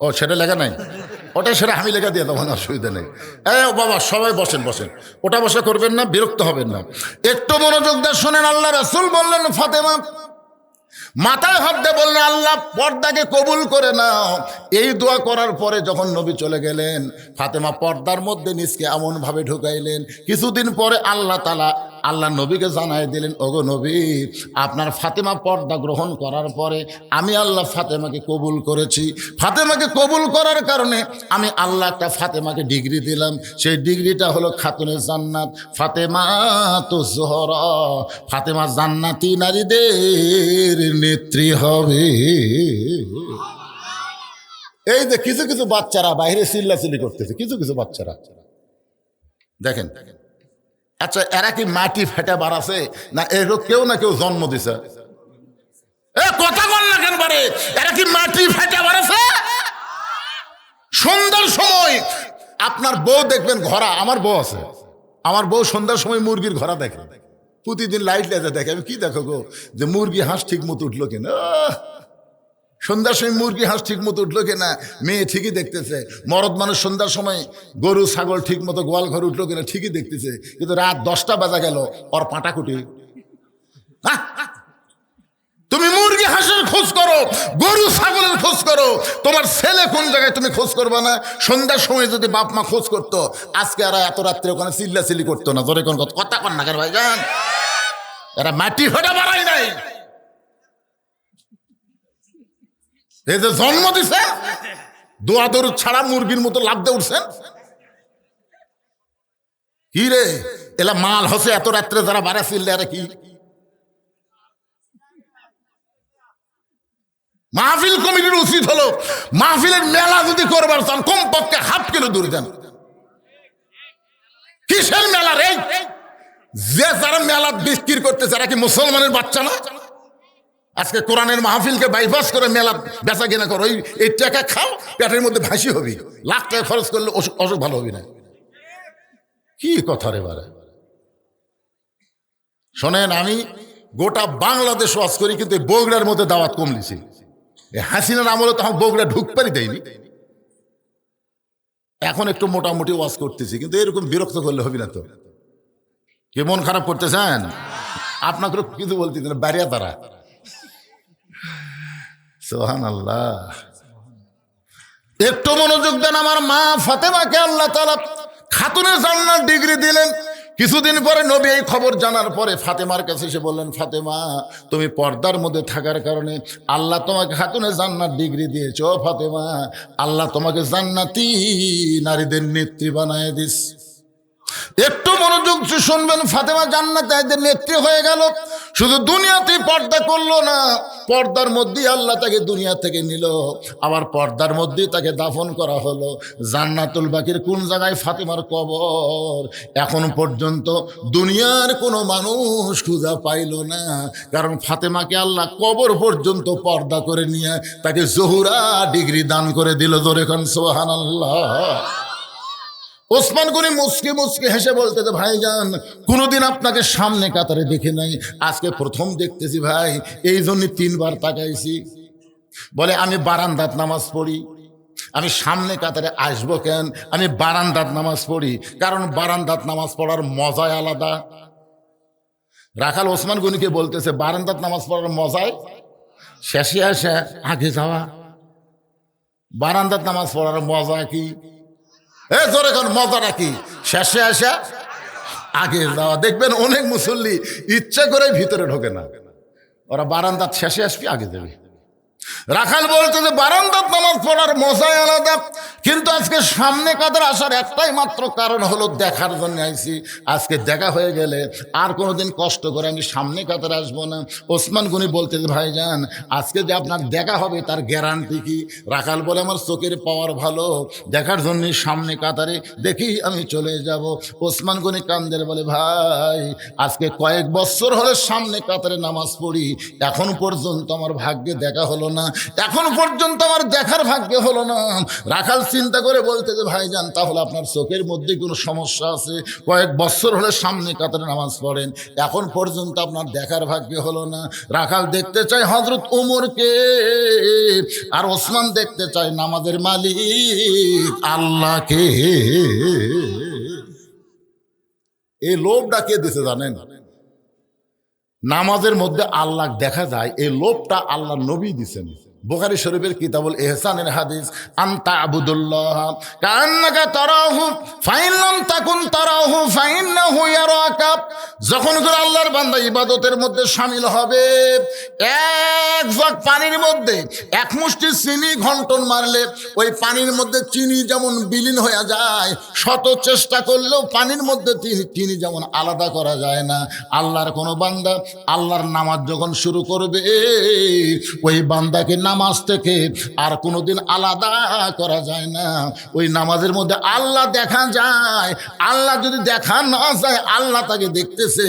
ও সেটা লেখা নাই, ওটা সেটা আমি লেখা দিয়ে দেবো, অসুবিধা নেই। বাবা সবাই বসেন বসেন, ওটা বসা করবেন না, বিরক্ত হবেন না, একটু মনোযোগ দিয়ে শোনেন। আল্লাহ রাসূল বললেন, ফাতেমা মাথায় হাত দিয়ে বললেন, আল্লাহ পর্দাকে কবুল করে নাও। এই দোয়া করার পরে যখন নবী চলে গেলেন, ফাতেমা পর্দার মধ্যে নিজকে এমনভাবে ঢুকাইলেন, কিছুদিন পরে আল্লাহ নবীকে জানাই দিলেন, ওগো নবী, আপনার ফাতেমা পর্দা গ্রহণ করার পরে আমি আল্লাহ ফাতেমাকে কবুল করেছি। ফাতেমাকে কবুল করার কারণে আমি আল্লাহ একটা ফাতেমাকে ডিগ্রি দিলাম, সেই ডিগ্রিটা হলো খাতুনে জান্নাত, ফাতেমা তো জোহরা। ফাতেমা জান্নাতি নারীদের নেত্রী হবে। এই যে কিছু কিছু বাচ্চারা বাইরে চিল্লাচিল্লি করতেছে, কিছু কিছু বাচ্চারা দেখেন, আচ্ছা এরা কি মাটি ফেটে বাড়াছে না এর কেউ না কেউ জন্ম দিছে? কথা বল না কেন বারে, এরা কি মাটি ফেটে বাড়াছে? সন্ধ্যার সময় আপনার বউ দেখবেন ঘোড়া, আমার বউ আছে, আমার বউ সন্ধ্যার সময় মুরগির ঘোড়া দেখে, প্রতিদিন লাইট লেজে দেখে। আমি কি দেখো গো, যে মুরগি হাঁস ঠিক মতো উঠলো কিনা, সন্ধ্যার সময় মুরগি হাঁস ঠিক মতো উঠলো কিনা, মেয়ে ঠিকই দেখতেছে। মরদ মানুষ সন্ধ্যার সময় গরু ছাগল ঠিক মতো গোয়াল ঘর উঠলো কিনা ঠিকই দেখতেছে, কিন্তু রাত 10টা বাজা গেল ওর পাটাকুটি। তুমি মুরগি হাঁসের খোঁজ করো, গরু ছাগলের খোঁজ করো, তোমার ছেলে কোন জায়গায় তুমি খোঁজ করবা না? সন্ধ্যার সময় যদি বাপ মা খোঁজ করতো, আজকে এরা এত রাত্রে ওখানে চিল্লাচিল্লি করতো না। ধরে কোন কথা কন না কেন ভাইজান, এরা মাটি ফেটা বাড়াই নাই। এই যে জন্ম দিছে, দোয়া দরুদ ছাড়া মুরগির মতো লাফ দিয়ে উঠছেন। কি রে, এলা মাল হসে এত রাত্রে যারা বাড়া চিল্লে, এরা কি? মাহফিল কমিটির উচিত হলো, মাহফিলের মেলা যদি করবার চান কমপক্ষে ½ কিলো দূরে যান। কিসের মেলা রে? যে যারা মেলা বিক্রি করতেছে এরা কি মুসলমানের বাচ্চা না? আজকে কোরআনের মাহফিলকে বাইপাস করে মেলা বেচা কেনা করো, এই টাকা খাও, পেটের মধ্যে ভাসি হবি, লাখ টাকা খরচ করলে অসুখ ভালো হবি না। কি কথা রে বারে। শোনেন, আমি গোটা বাংলাদেশ ওয়াজ করি, কিন্তু বগুড়ার মধ্যে দাওয়াত কম দিছি। হাসিনার আমলে তখন বগুড়া ঢুকপারি দেয়নি, এখন একটু মোটামুটি ওয়াজ করতেছি, কিন্তু এরকম বিরক্ত করলে হবি না তো। কে মন খারাপ করতেছেন? আপনাকে কিছু বলতে বাড়িয়া তারা। সুবহানাল্লাহ। একটু মনোযোগ দেন। আমার মা ফাতেমাকে আল্লাহ তাআলা খাতুনে জান্নাত ডিগ্রি দিলেন। কিছুদিন পরে নবী এই খবর জানার পরে ফাতেমার কাছে এসে বললেন, ফাতেমা, তুমি পর্দার মধ্যে থাকার কারণে আল্লাহ তোমাকে খাতুনে জান্নাত ডিগ্রি দিয়েছে। ও ফাতেমা, আল্লাহ তোমাকে জান্নাতি নারীদের নেত্রী বানায় দিস। একটু মনোযোগ শুনবেন। ফাতেমা জান্নাতীদের নেত্রী হয়ে গেল। শুধু দুনিয়াতে পর্দা করলো না, পর্দার মধ্যেই আল্লাহ তাকে দুনিয়া থেকে নিল, আবার পর্দার মধ্যেই তাকে দাফন করা হলো। জান্নাতুল বাকির কোন জায়গায়? ফাতেমার কবর। এখন পর্যন্ত দুনিয়ার কোনো মানুষ খুঁজে পাইল না, কারণ ফাতেমাকে আল্লাহ কবর পর্যন্ত পর্দা করে নিয়ে তাকে জহুরা ডিগ্রি দান করে দিল। জোরে খান সুবহানাল্লাহ। ওসমান গনি মুচকে মুচকে হেসে বলতেছে, ভাইজান, কোনোদিন আপনাকে সামনে কাতারে দেখে নাই, আজকে প্রথম দেখতেছি ভাই, এই জন্য 3 বার তাকাইছি। বলে, আমি বারান্দাত নামাজ পড়ি, আমি সামনে কাতারে আসবো কেন? আমি বারান্দাত নামাজ পড়ি, কারণ বারান্দাত নামাজ পড়ার মজাই আলাদা। রাখাল ওসমান গনিকে বলতেছে, বারান্দাত নামাজ পড়ার মজায় শেষে আসে আগে যাওয়া। বারান্দাত নামাজ পড়ার মজা কি? জোরে কোন মজাটা কি? শেষে আসা আগে যাওয়া। দেখবেন অনেক মুসল্লি ইচ্ছা করে ভিতরে ঢোকে না, ওরা বারান্দাত শেষে আসবি, আগে যাবে। রাখাল বলতে যে বারান্দাত নামাজ পড়ার মজাই আলাদা, কিন্তু আজকে সামনে কাতারে আসার একটাই মাত্র কারণ হলো দেখার জন্য আইছি। আজকে দেখা হয়ে গেলে আর কোনোদিন কষ্ট করে আমি সামনে কাতারে আসবো না। ওসমান গনি বলতে যে, ভাইজান, আজকে যে আপনার দেখা হবে তার গ্যারান্টি কি? রাখাল বলে, আমার চোখের পাওয়ার ভালো, দেখার জন্য সামনে কাতারে দেখি আমি চলে যাব। ওসমান গনি কান্দের বলে, ভাই, আজকে কয়েক বছর হলে সামনে কাতারে নামাজ পড়ি, এখন পর্যন্ত আমার ভাগ্যে দেখা হলো না, এখন পর্যন্ত আমার দেখার ভাগ্য হলো না। রাখাল চিন্তা করে বলতে যে, ভাইজান, তাহলে আপনার চোখের মধ্যে কোনো সমস্যা আছে, কয়েক বছর হলে সামনে কাতারে নামাজ পড়েন, এখন পর্যন্ত আপনার দেখার ভাগ্য হলো না। রাখাল দেখতে চাই হযরত ওমরকে, আর ওসমান দেখতে চাই নামাজের মালিক আল্লাহকে। এই লোভটা কে দিছে জানেন? নামাজের মধ্যে আল্লাহ দেখা যায়, এই লোভটা আল্লাহ নবী দিছেন। বুখারী শরীফের কিতাবুল ইহসানের হাদিস, আনতা আবুদুল্লাহ কান্নাকা তারাহু ফাইন লাম তাকুন তারাহু ফাইন্নাহু ইয়ারাকা। যখন করে আল্লাহর বান্দা ইবাদতের মধ্যে শামিল হবে, এক জগ পানির মধ্যে এক মুষ্টি চিনি ঘন্টন মারলে ওই পানির মধ্যে চিনি যেমন বিলীন হয়ে যায়, শত চেষ্টা করলেও পানির মধ্যে চিনি যেমন আলাদা করা যায় না, আল্লাহর কোনো বান্দা আল্লাহর নামাজ যখন শুরু করবে, ওই বান্দাকে নামাজ থেকে আর কোনোদিন আলাদা করা যায় না। ওই নামাজের মধ্যে আল্লাহ দেখা যায়। আল্লাহ যদি দেখা না যায়, আল্লাহ তাকে দেখতেছে,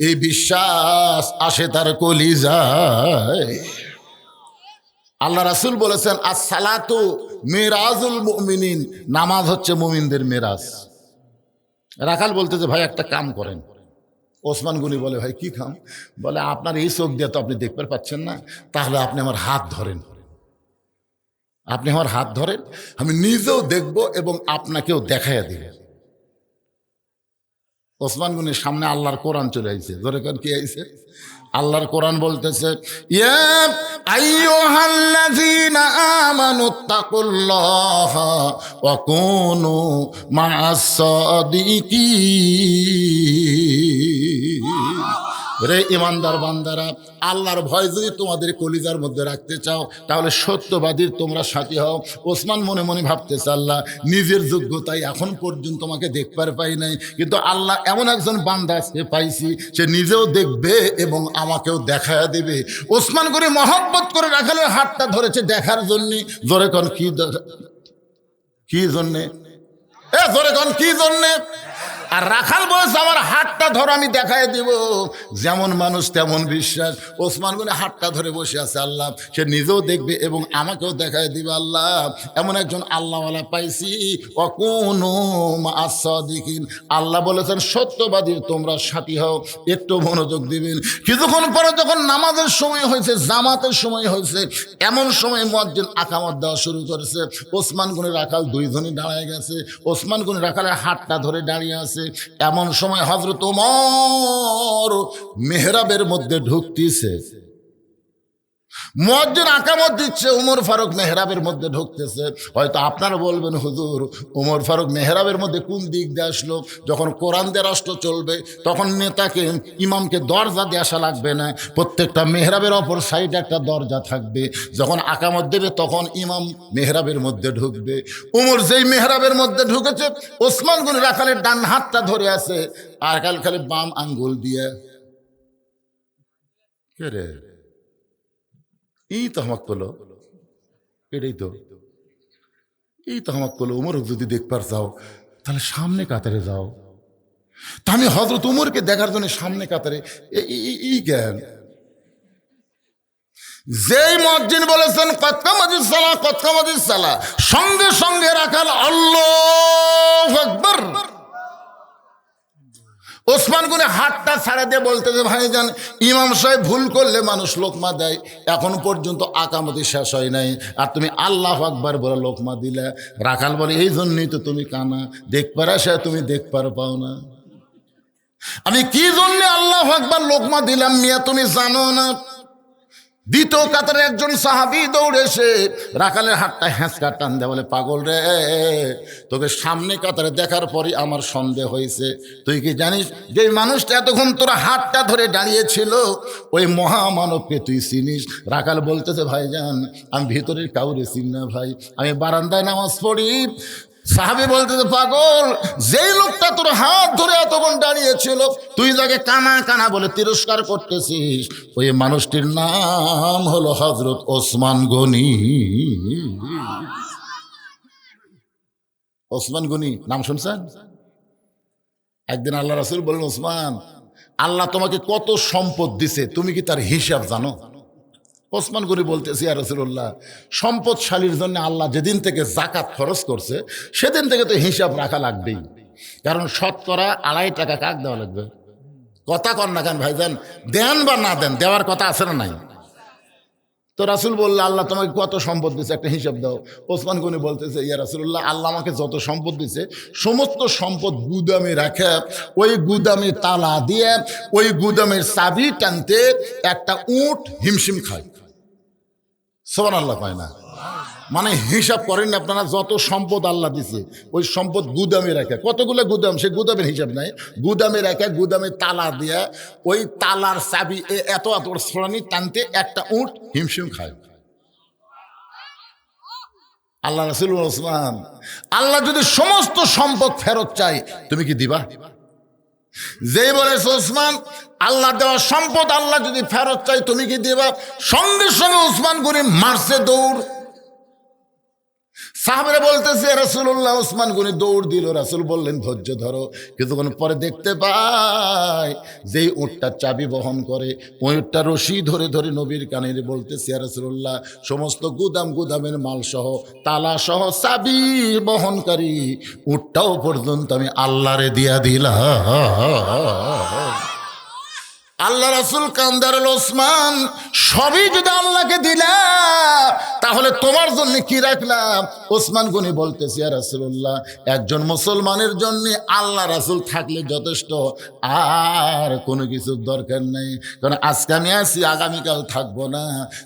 এই বিশ্বাস আসে তার কলিজায়। আল্লাহ রাসূল বলেছেন, আস-সালাতু মিরাজুল মুমিনিন, নামাজ হচ্ছে মুমিনদের মেরাজ। রাখাল বলতেছে, ভাই একটা কাম করেন। ওসমান গনি বলে, ভাই কি কাম? বলে, আপনার এই চোখ দিয়ে তো আপনি দেখতে পাচ্ছেন না, তাহলে আপনি আমার হাত ধরেন, আপনি আমার হাত ধরেন, আমি নিজেও দেখব এবং আপনাকেও দেখাইয়া দিব। ওসমান গনির সামনে আল্লাহর কোরআন চলে আইছে। ধরে কেন কি আইছে? আল্লাহর কোরআন বলতেছে, ইয়া আইয়ুহাল্লাযীনা আমানুত্তাকুল্লাহা ওয়া কুনু মা'আস সাদিকিন। রে ইমানদার বান্দারা, আল্লাহর ভয় যদি তোমাদের কলিজার মধ্যে রাখতে চাও, তাহলে সত্যবাদীর তোমরা সাথী হও। ওসমান মনে মনে ভাবতেছে, আল্লাহ নিজের যোগ্যতায় এখন পর্যন্ত তোমাকে দেখবার পাই নাই, কিন্তু আল্লাহ এমন একজন বান্দা সে পাইছি, সে নিজেও দেখবে এবং আমাকেও দেখায়া দেবে। ওসমান করে মহব্বত করে রাখালের হাতটা ধরেছে দেখার জন্যে। জোরে কন কি জন্যে? জোরে কন কি জন্যে? আর রাখাল বলেছে আমার হাতটা ধরে আমি দেখাই দিব। যেমন মানুষ তেমন বিশ্বাস। ওসমান গনি হাতটা ধরে বসে আছে, আল্লাহ সে নিজেও দেখবে এবং আমাকেও দেখাই দিবে। আল্লাহ এমন একজন আল্লাহওয়ালা পাইছি, অকুনু মা'আস সাদিকিন। আল্লাহ বলেছেন সত্যবাদীর তোমরা সাথী হও। একটু মনোযোগ দিবেন। কিছুক্ষণ পরে যখন নামাজের সময় হয়েছে, জামাতের সময় হয়েছে, এমন সময় মুয়াজ্জিন আকামত দেওয়া শুরু করেছে। ওসমান গনি রাখাল দুইজনই দাঁড়ায় গেছে। ওসমান গনি রাখালের হাতটা ধরে দাঁড়িয়ে আছে। এমন সময় হযরত ওমর মেহরাবের মধ্যে ঢুকতেছে। মুয়াজ্জিন আকামত দিচ্ছে, ওমর ফারুক মেহরাবের মধ্যে ঢুকতেছে। হয়তো আপনারা বলবেন হুজুর ওমর ফারুক মেহরাবের মধ্যে কোন দিক দিয়ে আসলো? যখন কোরআন দিয়ে রাষ্ট্র চলবে তখন নেতাকে ইমামকে দরজা দিয়ে আসা লাগবে না, প্রত্যেকটা মেহরাবের অপর সাইডে একটা দরজা থাকবে। যখন আকামত দেবে তখন ইমাম মেহরাবের মধ্যে ঢুকবে। ওমর যেই মেহরাবের মধ্যে ঢুকেছে, ওসমান গনি রাখালের ডান হাতটা ধরে আছে, আর খালি বাম আঙ্গুল দিয়ে কে রে এই তো আমাকে বলো, এটাই তো এই তো আমাকে বলো। উমর যদি দেখবার যাও তাহলে সামনে কাতারে যাও। তা আমি হযরত উমরকে দেখার জন্য সামনে কাতারে এই জ্ঞান। যেই মুয়াজ্জিন বলেছেন কদ কামাতিস সালাহ, কদ কামাতিস সালাহ, সঙ্গে সঙ্গে রাখাল আল্লাহু আকবার। ওসমান গনি হাতটা ছাড়া দিয়ে বলতেছে ভাইজান ইমাম সাহেব ভুল করলে মানুষ লোকমা দেয়, এখন পর্যন্ত আকামতি শেষ হয় নাই, আর তুমি আল্লাহু আকবার বলে লোকমা দিলে। রাখাল বলে এই জন্যই তো তুমি কানা, দেখবার আসে তুমি দেখবার পাও না। আমি কি জন্যে আল্লাহু আকবার লোকমা দিলাম মিয়া তুমি জানো না? দ্বিতীয় কাতারে একজন সাহাবী দৌড়ে এসে রাখালের হাতটা হ্যাঁচকা টান দেয়, বলে পাগল রে, তোকে সামনে কাতারে দেখার পরই আমার সন্দেহ হয়েছে। তুই কি জানিস যে মানুষটা এতক্ষণ তোর হাতটা ধরে দাঁড়িয়েছিল ওই মহামানবকে তুই চিনিস? রাখাল বলতেছে ভাইজান আমি ভিতরের কাউরে চিনি না ভাই, আমি বারান্দায় নামাজ পড়ি। সাহাবী বলতেছে পাগল, যেই লোকটা তোর হাত ধরে এতক্ষণ দাঁড়িয়েছিল তুই যাকে কানা কানা বলে তিরস্কার করতেছিস, ওই মানুষটির নাম হলো হযরত ওসমান গনি। ওসমান গনি নাম শুনছেন? একদিন আল্লাহ রাসূল বললেন ওসমান আল্লাহ তোমাকে কত সম্পদ দিছে তুমি কি তার হিসাব জানো? ওসমান গনি বলতেছি ইয়া রাসূলুল্লাহ, সম্পদশালীর জন্য আল্লাহ যেদিন থেকে যাকাত খরচ করছে সেদিন থেকে তো হিসাব রাখা লাগবেই, কারণ শতকরা 2.5 টাকা কাক দেওয়া লাগবে। কথা কন না কেন ভাইজান? দেন বা না দেন, দেওয়ার কথা আছে না নাই? তো রাসূল বলল আল্লাহ তোমাকে কত সম্পদ দিছে একটা হিসাব দাও। ওসমান গনি বলতেছে ইয়া রাসূলুল্লাহ, আল্লাহ আমাকে যত সম্পদ দিছে সমস্ত সম্পদ গুদামে রাখে, ওই গুদামে তালা দিয়ে ওই গুদামের চাবি টানতে একটা উট হিমশিম খায়। সুবহানাল্লাহ পায় না? মানে হিসাব করেন না আপনারা, যত সম্পদ আল্লাহ দিছে ওই সম্পদ গুদামে রাখে। কতগুলো গুদাম, সে গুদামের হিসাব নাই, গুদামে রাখে, গুদামে তালা দিয়া ওই তালার চাবি এত এত শ্রানি টানতে একটা উট হিমশিম খায়। আল্লাহ রাসূল ওসমান আল্লাহ যদি সমস্ত সম্পদ ফেরত চাই তুমি কি দিবা? যেই বলেছে ওসমান আল্লাহ দেওয়া সম্পদ আল্লাহ যদি ফেরত চাই তুমি কি দিবা? সঙ্গে সঙ্গে ওসমান গনি মারছে দৌড়। সাহাবারা বলতেছে রাসূলুল্লাহ, ওসমান গনি দৌড় দিল। রাসূল বললেন ধৈর্য ধরো। কিছুক্ষণ পরে দেখতে পাই যেই উটটা চাবি বহন করে ওই উটটা রশি ধরে ধরে নবীর কানে বলতেছে ইয়া রাসূলুল্লাহ, সমস্ত গুদামের মাল সহ তালা সহ চাবি বহনকারী উটটাও পর্যন্ত আমি আল্লাহরে দিয়া দিলাম। আল্লাহ রাসূল কান্দার ওসমান, সবই যদি আল্লাহকে দিলা তাহলে তোমার জন্য কি রাখলাম? ওসমান গনি বলতেছে ইয়া রাসূলুল্লাহ, একজন মুসলমানের জন্য আল্লাহ রাসূল থাকলে যথেষ্ট, আর কোনো কিছুর দরকার নেই। কারণ আজকে আমি আছি আগামীকাল থাকবো না,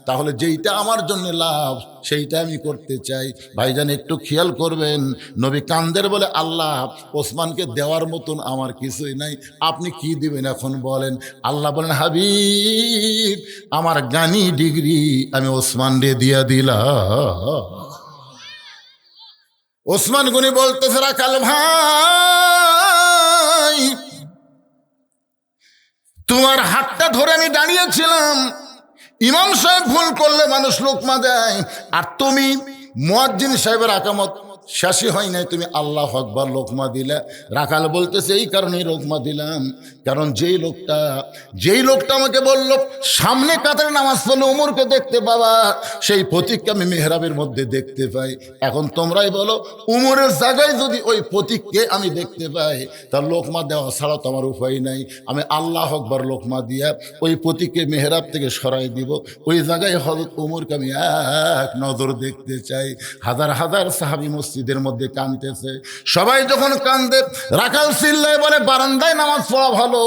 তাহলে যেইটা আমার জন্য লাভ সেইটা আমি করতে চাই। ভাইজান একটু খেয়াল করবেন, নবী কান্দের বলে আল্লাহ ওসমানকে দেওয়ার মতন আমার কিছুই নাই, আপনি কি দিবেন এখন বলেন? আল্লাহ বলেন হাবিব আমার গানি ডিগ্রি আমি ওসমান রে দিয়া দিলাম। ওসমান গনি বলতেছে রাখাল ভাই তোমার হাতটা ধরে আমি দাঁড়িয়েছিলাম, ইমাম সাহেব ভুল করলে মানুষ লোকমা দেয়, আর তুমি মুয়াজ্জিন সাহেবের আকামত শেষই হয় নাই, তুমি আল্লাহু আকবার লোকমা দিলে। রাখাল বলতেছে এই কারণেই লোকমা দিলাম, কারণ যেই লোকটা আমাকে বলল সামনে কাতারে নামাজ পড়লে ওমরকে দেখতে পাবা, সেই প্রতীককে আমি মেহরাবের মধ্যে দেখতে পাই। এখন তোমরাই বলো, উমরের জায়গায় যদি ওই প্রতীককে আমি দেখতে পাই, তার লোকমা দেওয়া ছাড়া তো আমার উপায় নাই। আমি আল্লাহু আকবার লোকমা দিয়া ওই প্রতীককে মেহরাব থেকে সরাই দিব, ওই জায়গায় হযরত উমরকে আমি এক নজর দেখতে চাই। হাজার হাজার সাহাবী মসজিদের মধ্যে কাঁদতেছে। সবাই যখন কান্দে, রাখাল চিল্লায় বলে বারান্দায় নামাজ পড়া ভালো,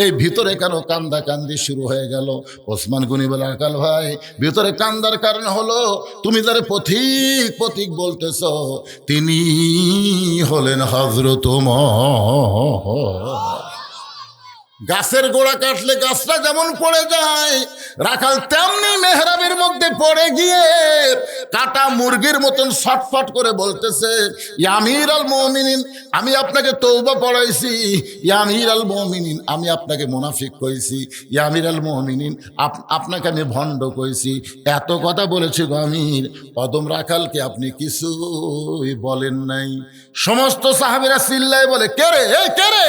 এই ভিতরে কেন কান্দা কান্দি শুরু হয়ে গেল? ওসমান গনি বলে, রাখাল ভাই, ভিতরে কান্দার কারণ হলো তুমি যারা প্রতীক বলতেছ, তিনি হলেন হযরত ওমর। গাছের গোড়া কাটলে গাছটা যেমন পড়ে যায়, রাখাল তেমনি মেহরাবের মধ্যে পড়ে গিয়ে কাটা মুরগির মতন ছটফট করে বলতেছে, ইয়া আমির আল মুমিনিন, আমি আপনাকে তওবা পড়াইছি। ইয়া আমির আল মুমিনিন, আমি আপনাকে মুনাফিক কইছি। ইয়া আমির আল মুমিনিন, আপনাকে আমি ভণ্ড কইছি। এত কথা বলেছি গো আমির, কদম রাখালকে আপনি কিছুই বলেন নাই। সমস্ত সাহাবীরা চিল্লায় বলে, কে রে, এই কে রে,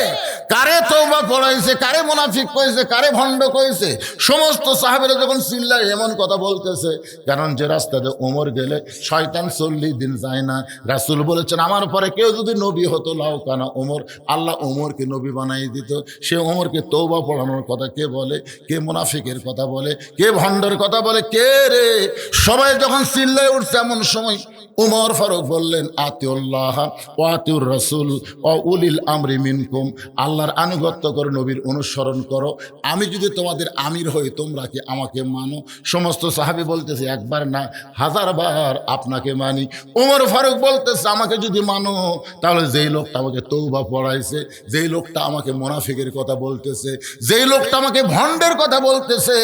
কারে তওবা পড়াইছে, কারে মুনাফিক কইছে, কারে ভণ্ড কইছে? সমস্ত সাহাবীরা যখন চিল্লায় এমন কথা বলতেছে, কারণ যে রাস্তাতে ওমর গেলে শয়তান 40 দিন যায় না। রাসূল বলেছেন, আমার পরে কেউ যদি নবী হতো লাউ কানা ওমর, আল্লাহ ওমরকে নবী বানাই দিত। সে ওমরকে তওবা পড়ানোর কথা কে বলে? কে মুনাফিকের কথা বলে? কে ভণ্ডের কথা বলে? কে রে? সবাই যখন চিল্লায় উঠছে, এমন সময় উমর ফারুক বললেন, আতিউল্লাহ ওয়া আতিউর রাসূল ওয়া উলিল আমরি মিনকুম, আল্লাহর আনুগত্য করো, নবীর অনুসরণ করো। আমি যদি তোমাদের আমির হই, তোমরা কি আমাকে মানো? সমস্ত সাহাবী বলতেছে, একবার না 1000 বার আপনাকে মানি। উমর ফারুক বলতেছে, আমাকে যদি মানো, তাহলে যেই লোকটা আমাকে তওবা পড়াইছে, যেই লোকটা আমাকে মুনাফিকের কথা বলতেছে, যেই লোকটা আমাকে ভণ্ডের কথা বলতেছে,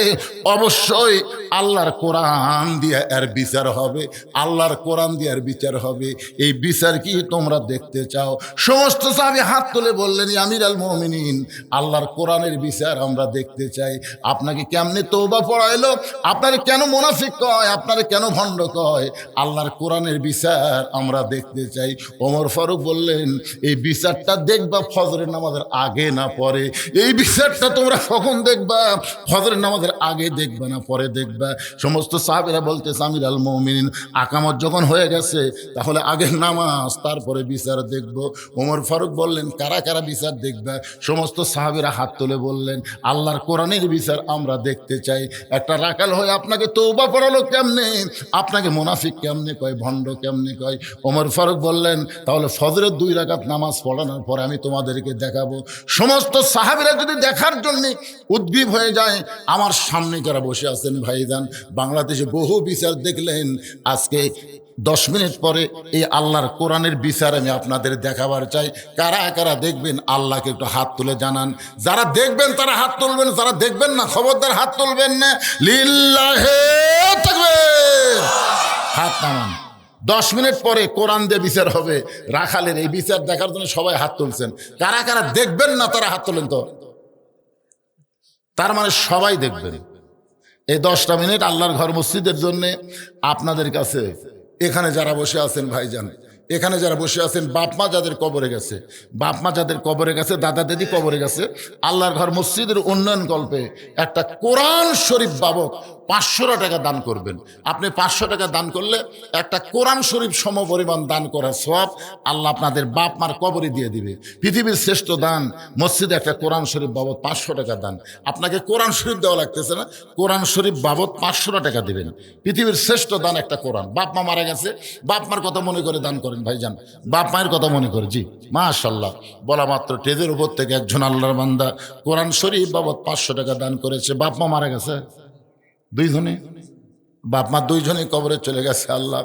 অবশ্যই আল্লাহর কোরআন দিয়ে এর বিচার হবে, আল্লাহর কোরআন দিয়ে এর বিচার হবে। এই বিচার কি তোমরা দেখতে চাও? সমস্ত সাহাবী হাত তুলে বললেন, ইয়া আমির আল মুমিনিন, আল্লাহর কোরআনের বিচার আমরা দেখতে চাই। আপনাকে কেমনে তওবা পড়াইলো, আপনারে কেন মুনাফিক কয়, আপনারে কেন ভণ্ড কয়, আল্লাহর কোরআনের বিচার আমরা দেখতে চাই। ওমর ফারুক বললেন, এই বিচারটা দেখবা ফজরের নামাজের আগে না পরে। এই বিচারটা তোমরা কখন দেখবা? ফজরের নামাজের আগে দেখবা না পরে দেখবা? সমস্ত সাহাবীরা বলতেছে, আমির আল মুমিনিন, আকামত যখন হয়ে গেছে, তাহলে আগে নামাজ, তারপরে বিচার দেখব। ওমর ফারুক বললেন, কারা কারা বিচার দেখবা? সমস্ত সাহাবীরা হাত তুলে বললেন, আল্লাহর কোরআনের বিচার আমরা দেখতে চাই। একটা রাখাল হয়ে আপনাকে তওবা পড়ালো কেমনে, আপনাকে মুনাফিক কেমনে কয়, ভণ্ড কেমনে কয়? ওমর ফারুক বললেন, তাহলে ফজরের 2 রাকাত নামাজ পড়ানোর পরে আমি তোমাদেরকে দেখাবো। সমস্ত সাহাবীরা যদি দেখার জন্য উদ্গ্রীব হয়ে যায়, আমার সামনে যারা বসে আছেন ভাইজান, বাংলাদেশে বহু বিচার দেখলেন, আজকে 10 মিনিট পরে এই আল্লাহর কোরআনের বিচার আমি আপনাদের দেখাবার চাই। কারা কারা দেখবেন আল্লাহকে একটু হাত তুলে জানান। যারা দেখবেন তারা হাত তুলবেন, যারা দেখবেন না খবরদার হাত তুলবেন না। লিল্লাহে তাকবীর, হাত নামান। 10 মিনিট পরে কোরআন দিয়ে বিচার হবে। রাখালের এই বিচার দেখার জন্য সবাই হাত তুলছেন। কারা কারা দেখবেন না তারা হাত তোলেন তো। তার মানে সবাই দেখবেন। এই 10টা মিনিট আল্লাহর ঘর মসজিদের জন্য আপনাদের কাছে, এখানে যারা বসে আছেন ভাইজান, এখানে যারা বসে আছেন, বাপ মা যাদের কবরে গেছে, বাপ মা যাদের কবরে গেছে, দাদা দাদি কবরে গেছে, আল্লাহর ঘর মসজিদের উন্নয়ন কল্পে একটা কোরআন শরীফ বাবদ 500 টাকা দান করবেন। আপনি 500 টাকা দান করলে একটা কোরআন শরীফ সম পরিমাণ দান করার সওয়াব আল্লাহ আপনাদের বাপ মার কবরে দিয়ে দিবে। পৃথিবীর শ্রেষ্ঠ দান মসজিদে একটা কোরআন শরীফ বাবদ 500 টাকা দান। আপনাকে কোরআন শরীফ দেওয়া লাগতেছে না, কোরআন শরীফ বাবদ 500 টাকা দেবেন। পৃথিবীর শ্রেষ্ঠ দান একটা কোরআন। বাপ মা মারা গেছে, বাপ মার কথা মনে করে দান করেন ভাইজান, বাপ মায়ের কথা মনে করে। জি মাশাআল্লাহ, বলা মাত্র টেজের উপর থেকে একজন আল্লাহর বান্দা কোরআন শরীফ বাবদ 500 টাকা দান করেছে। বাপ মা মারা গেছে, 2 জনে, বাপ মা 2 জনে কবরে চলে গেছে। আল্লাহ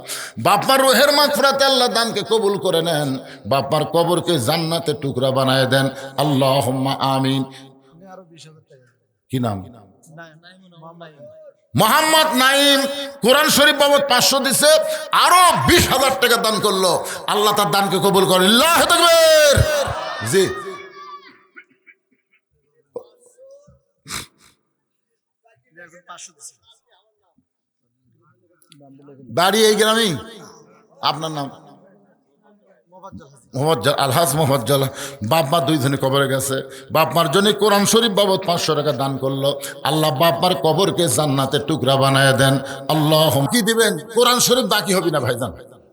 বাপ মার রুহের মাগফিরাতে আল্লাহ দানকে কবুল করে নেন, বাপ মার কবরকে জান্নাতে টুকরা বানায় দেন। আল্লাহুম্মা আমিন। কি নাম? মোহাম্মদ নাইম। কোরআন শরীফ বাবদ 500 দিছে, আরো 20,000 টাকা দান করলো। আল্লাহ তার দানকে কবুল করে। আল্লাহু তাকবীর। জি বাড়ি এই গ্রামে। আপনার নাম? আলহাজ মোহাম্মদ বাপ মা দুইজনে কবরে গেছে। বাপ মার জন্য কোরআন শরীফ বাবদ 500 টাকা দান করলো। আল্লাহ বাপ মার কবরকে জান্নাতের টুকরা বানায় দেন। আল্লাহ কি দিবেন? কোরআন শরীফ বাকি হবে না ভাইজান।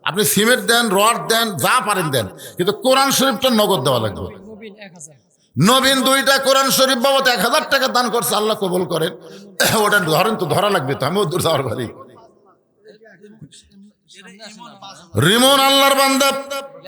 আপনি সিমেন্ট দেন, রড দেন, যা পারেন দেন, কিন্তু কোরআন শরীফটা নগদ দেওয়া লাগবে। নবীন 2টা কোরআন শরীফ বাবদ 1000 টাকা দান করছে, আল্লাহ কবুল করেন। ওটা ধরেন তো, ধরা লাগবে তো, আমিও দূর যাওয়ার পারি। রিমন আল্লাহর বান্দা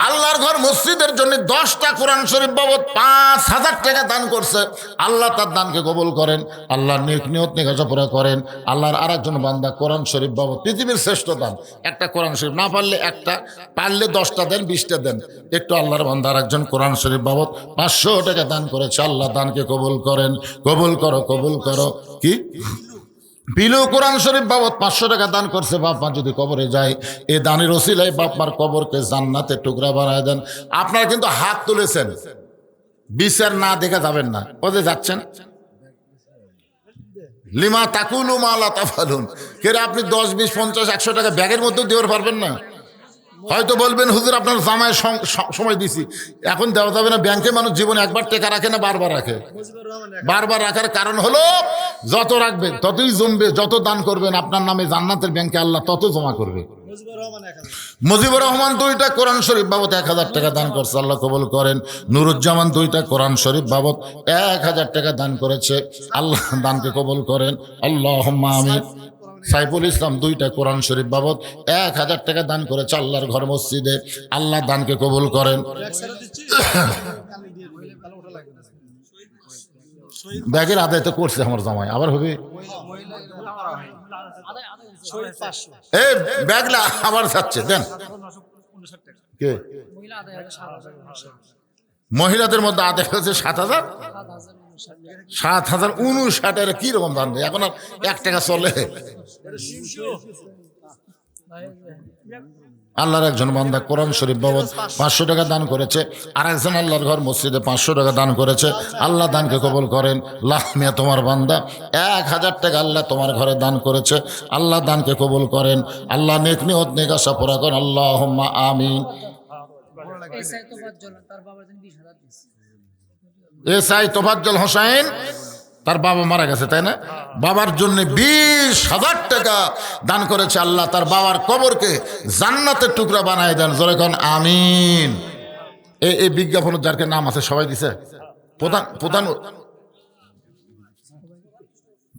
আল্লাহর ঘর মসজিদের জন্য 10টা কোরআন শরীফ বাবদ 5000 টাকা দান করছে। আল্লাহ তার দানকে কবুল করেন, আল্লাহর নেক নিয়ত নেকাজা পুরা করেন। আল্লাহর আরেকজন বান্দা কোরআন শরীফ বাবদ, পৃথিবীর শ্রেষ্ঠ দান, একটা কোরআন শরীফ, না পারলে একটা, পারলে 10টা দেন, 20টা দেন। একটু আল্লাহর বান্দা আরেকজন কোরআন শরীফ বাবদ 500 টাকা দান করেছে। আল্লাহ দানকে কবুল করেন, কবুল করো, কবুল করো। কি বিলু কোরআন শরীফ বাবদ 500 টাকা দান করছে। বাপ মা যদি কবরে যায়, এ দানের ওসিলায় বাপ মার কবরকে জান্নাতের টুকরা বানায় দেন। আপনারা কিন্তু হাত তুলেছেন, বিচার না দেখে যাবেন না। ওদের যাচ্ছেন লিমা তাকুলু মা লা তাফালুন, কেরে আপনি 10, 20, 50, 100 টাকা ব্যাগের মধ্যে দেওয়ার পারবেন না। হয়তো বলবেন হুজুর আপনার জামায় সময় দিছি, এখন দেওয়া যাবে না। ব্যাংকে মানুষ জীবনে একবার টাকা রাখে না, বারবার রাখে। বারবার রাখার কারণ হলো যত রাখবেন ততই জমবে, যত দান করবেন আপনার নামে জান্নাতের ব্যাংকে আল্লাহ তত জমা করবে। মুজিবুর রহমান 2টা কোরআন শরীফ বাবদ 1000 টাকা দান করছে, আল্লাহ কবুল করেন। নুরুজ্জামান 2টা কোরআন শরীফ বাবদ 1000 টাকা দান করেছে, আল্লাহ দানকে কবুল করেন। আল্লাহুম্মা আমিন। সাইফুল ইসলাম 2টা কোরআন শরীফ বাবদ 1000 টাকা দান করেছে আল্লাহর ঘর মসজিদে, আল্লাহ দানকে কবুল করেন। ব্যাগের আদায় তো করছে আমার জামাই, আবার হবে এই ব্যাগলা আবার যাচ্ছে, দেন। কে মহিলাদের মধ্যে আদায় হয়েছে 7000, 7059 কি রকম দান দেয়? এখন আর 1 টাকা চলে। আল্লাহর একজন বান্দা কোরআন শরীফ বাবদ 500 টাকা দান করেছে, আর একজন আল্লাহর ঘর মসজিদে 500 টাকা দান করেছে, আল্লাহ দানকে কবুল করেন। লাহমিয়া তোমার বান্দা 1000 টাকা আল্লাহ তোমার ঘরে দান করেছে, আল্লাহ দানকে কবুল করেন। আল্লাহ নেক নিয়ত নেক আশা পুরা করেন। আল্লাহুম্মা আমিন। এসআই তোফাজ্জল হোসেন, তার বাবা মারা গেছে, তাই না? বাবার জন্য 20,000 টাকা দান করেছে, আল্লাহ তার বাবার কবরকে জান্নাতের টুকরা বানায় দেন। জোরে কোন আমিন। এই বিজ্ঞাপনের যার নাম আছে সবাই দিছে।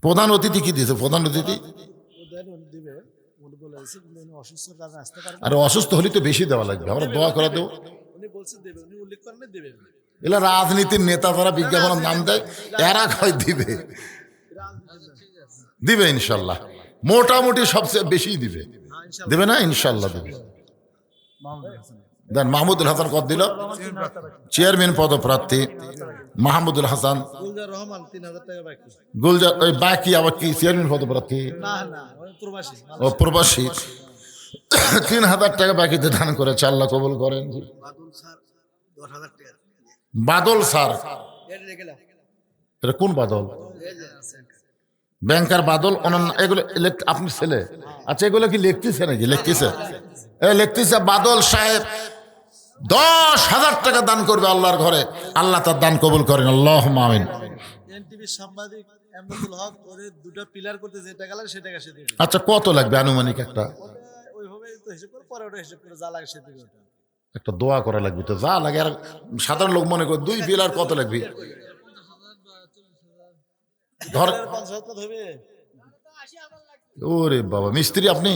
প্রধান অতিথি কি দিয়েছে? প্রধান অতিথি আর অসুস্থ হলে তো বেশি দেওয়া লাগবে, আমরা দোয়া করে দেবো। এলা রাজনীতির নেতা যারা বিজ্ঞাপনের নাম দেয়, এরা কয় দিবে, দিবে ইনশাল্লাহ, মোটামুটি সবচেয়ে বেশি দিবে, দেবে না? ইনশাল্লাহ দেবে। দেন। মাহমুদুল হাসান কত দিল? চেয়ারম্যান পদপ্রার্থী মাহমুদুল হাসান। গুলজার ওই বাকি আবার কি চেয়ারম্যান পদপ্রার্থী? ও প্রবাসী। 3000 টাকা বাকিতে দান করেছে, আল্লাহ কবুল করেন। বাদল স্যার, এটা কোন বাদল? ব্যাংকার বাদল। এগুলো আপনি ছেলে? আচ্ছা, এগুলো কি লিখতেছে নাকি? লিখতেছে, লিখতেছে বাদল সাহেব 10,000 টাকা দান করবে আল্লাহর ঘরে, আল্লাহ তার দান কবুল করেন। আল্লাহুম্মা আমিন। আচ্ছা, কত লাগবে আনুমানিক? একটা দোয়া করা লাগবে তো, যা লাগে। আর সাধারণ লোক মনে করে 2 পিলার কত লাগবে? ধর, ওরে বাবা, মিস্ত্রি আপনি?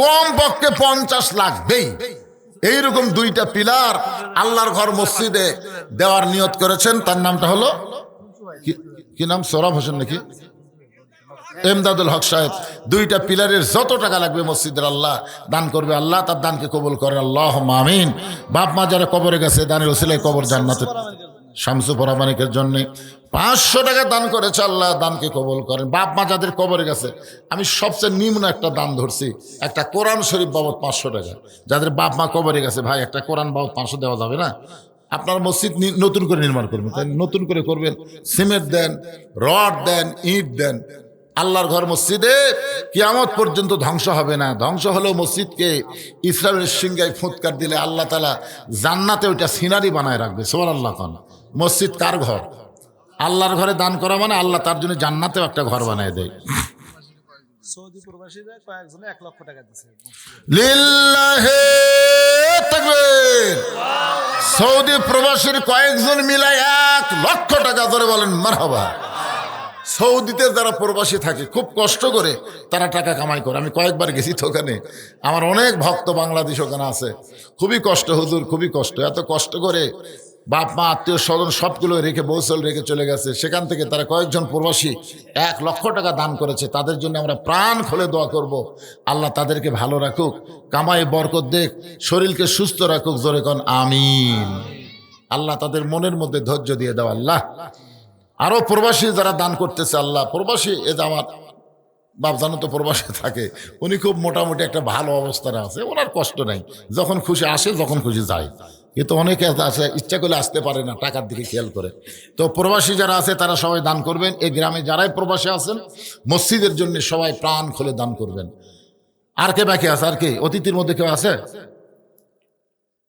কম পক্ষে 50 লাগবেই। এইরকম 2টা পিলার আল্লাহর ঘর মসজিদে দেওয়ার নিয়ত করেছেন। তার নামটা হলো কি নাম? সোহরাব হোসেন নাকি এমদাদুল হক সাহেব। 2টা পিলারের যত টাকা লাগবে মসজিদের আল্লাহ দান করবে, আল্লাহ তার দানকে কবুল করে। আল্লাহুম্মা আমিন। বাপ মা যারা কবরে গেছে, দানের ওসিলায় কবর জান্নাতের। শামসু পরামানিকের জন্য 500 টাকা দান করেছে, আল্লাহ দানকে কবুল করেন। বাপ মা যাদের কবরে গেছে, আমি সবচেয়ে নিম্ন একটা দান ধরছি, একটা কোরআন শরীফ বাবদ 500 টাকা। যাদের বাপ মা কবরে গেছে, ভাই একটা কোরআন বাবদ 500 দেওয়া যাবে না? আপনার মসজিদ নতুন করে নির্মাণ করবেন, তাই নতুন করে করবেন। সিমেন্ট দেন, রড দেন, ইট দেন, আল্লাহর ঘর মসজিদে কিয়ামত পর্যন্ত ধ্বংস হবে না। ধ্বংস হলেও মসজিদকে ইসরায়েলের সিংহায় ফুৎকার দিলে আল্লাহ তাআলা জান্নাতে ওইটা সিনারি বানায় রাখবে। সুবহানাল্লাহ। কোন মসজিদ কার ঘর? আল্লাহর ঘরে দান করা মানে আল্লাহ তার জন্য জান্নাতেও একটা ঘর বানায় দেয়। সৌদি প্রবাসীদের কয়েকজনে 1 লক্ষ টাকা দিচ্ছে। লিল্লাহি তাকবীর। সৌদি প্রবাসীর কয়েকজন মিলাই 1 লক্ষ টাকা ধরে বলেন মারহাবা। সৌদিতে যারা প্রবাসী থাকে খুব কষ্ট করে তারা টাকা কামাই করে। আমি কয়েকবার গেছি তো ওখানে, আমার অনেক ভক্ত বাংলাদেশ ওখানে আছে। খুবই কষ্ট হুজুর, খুবই কষ্ট। এত কষ্ট করে বাপ মা আত্মীয় স্বজন সবগুলো রেখে বৌসল রেখে চলে গেছে। সেখান থেকে তারা কয়েকজন প্রবাসী 1 লক্ষ টাকা দান করেছে। তাদের জন্য আমরা প্রাণ খুলে দোয়া করব, আল্লাহ তাদেরকে ভালো রাখুক, কামাই বরকত দেখ, শরীরকে সুস্থ রাখুক। জোরে কোন আমিন। আল্লাহ তাদের মনের মধ্যে ধৈর্য দিয়ে দাও আল্লাহ। আরো প্রবাসী যারা দান করতেছে আল্লাহ, প্রবাসী এ যে আমার বাপ জানো তো প্রবাসে থাকে, উনি খুব মোটামুটি একটা ভালো অবস্থায় আছে, ওনার কষ্ট নাই, যখন খুশি আসে যখন খুশি যায়। কিন্তু অনেকে আছে ইচ্ছা করলে আসতে পারে না, টাকার দিকে খেয়াল করে। তো প্রবাসী যারা আছে তারা সবাই দান করবেন। এই গ্রামে যারাই প্রবাসী আছেন মসজিদের জন্য সবাই প্রাণ খুলে দান করবেন। আর কে বাকি আছে? আর কে অতিথির মধ্যে কেউ আছে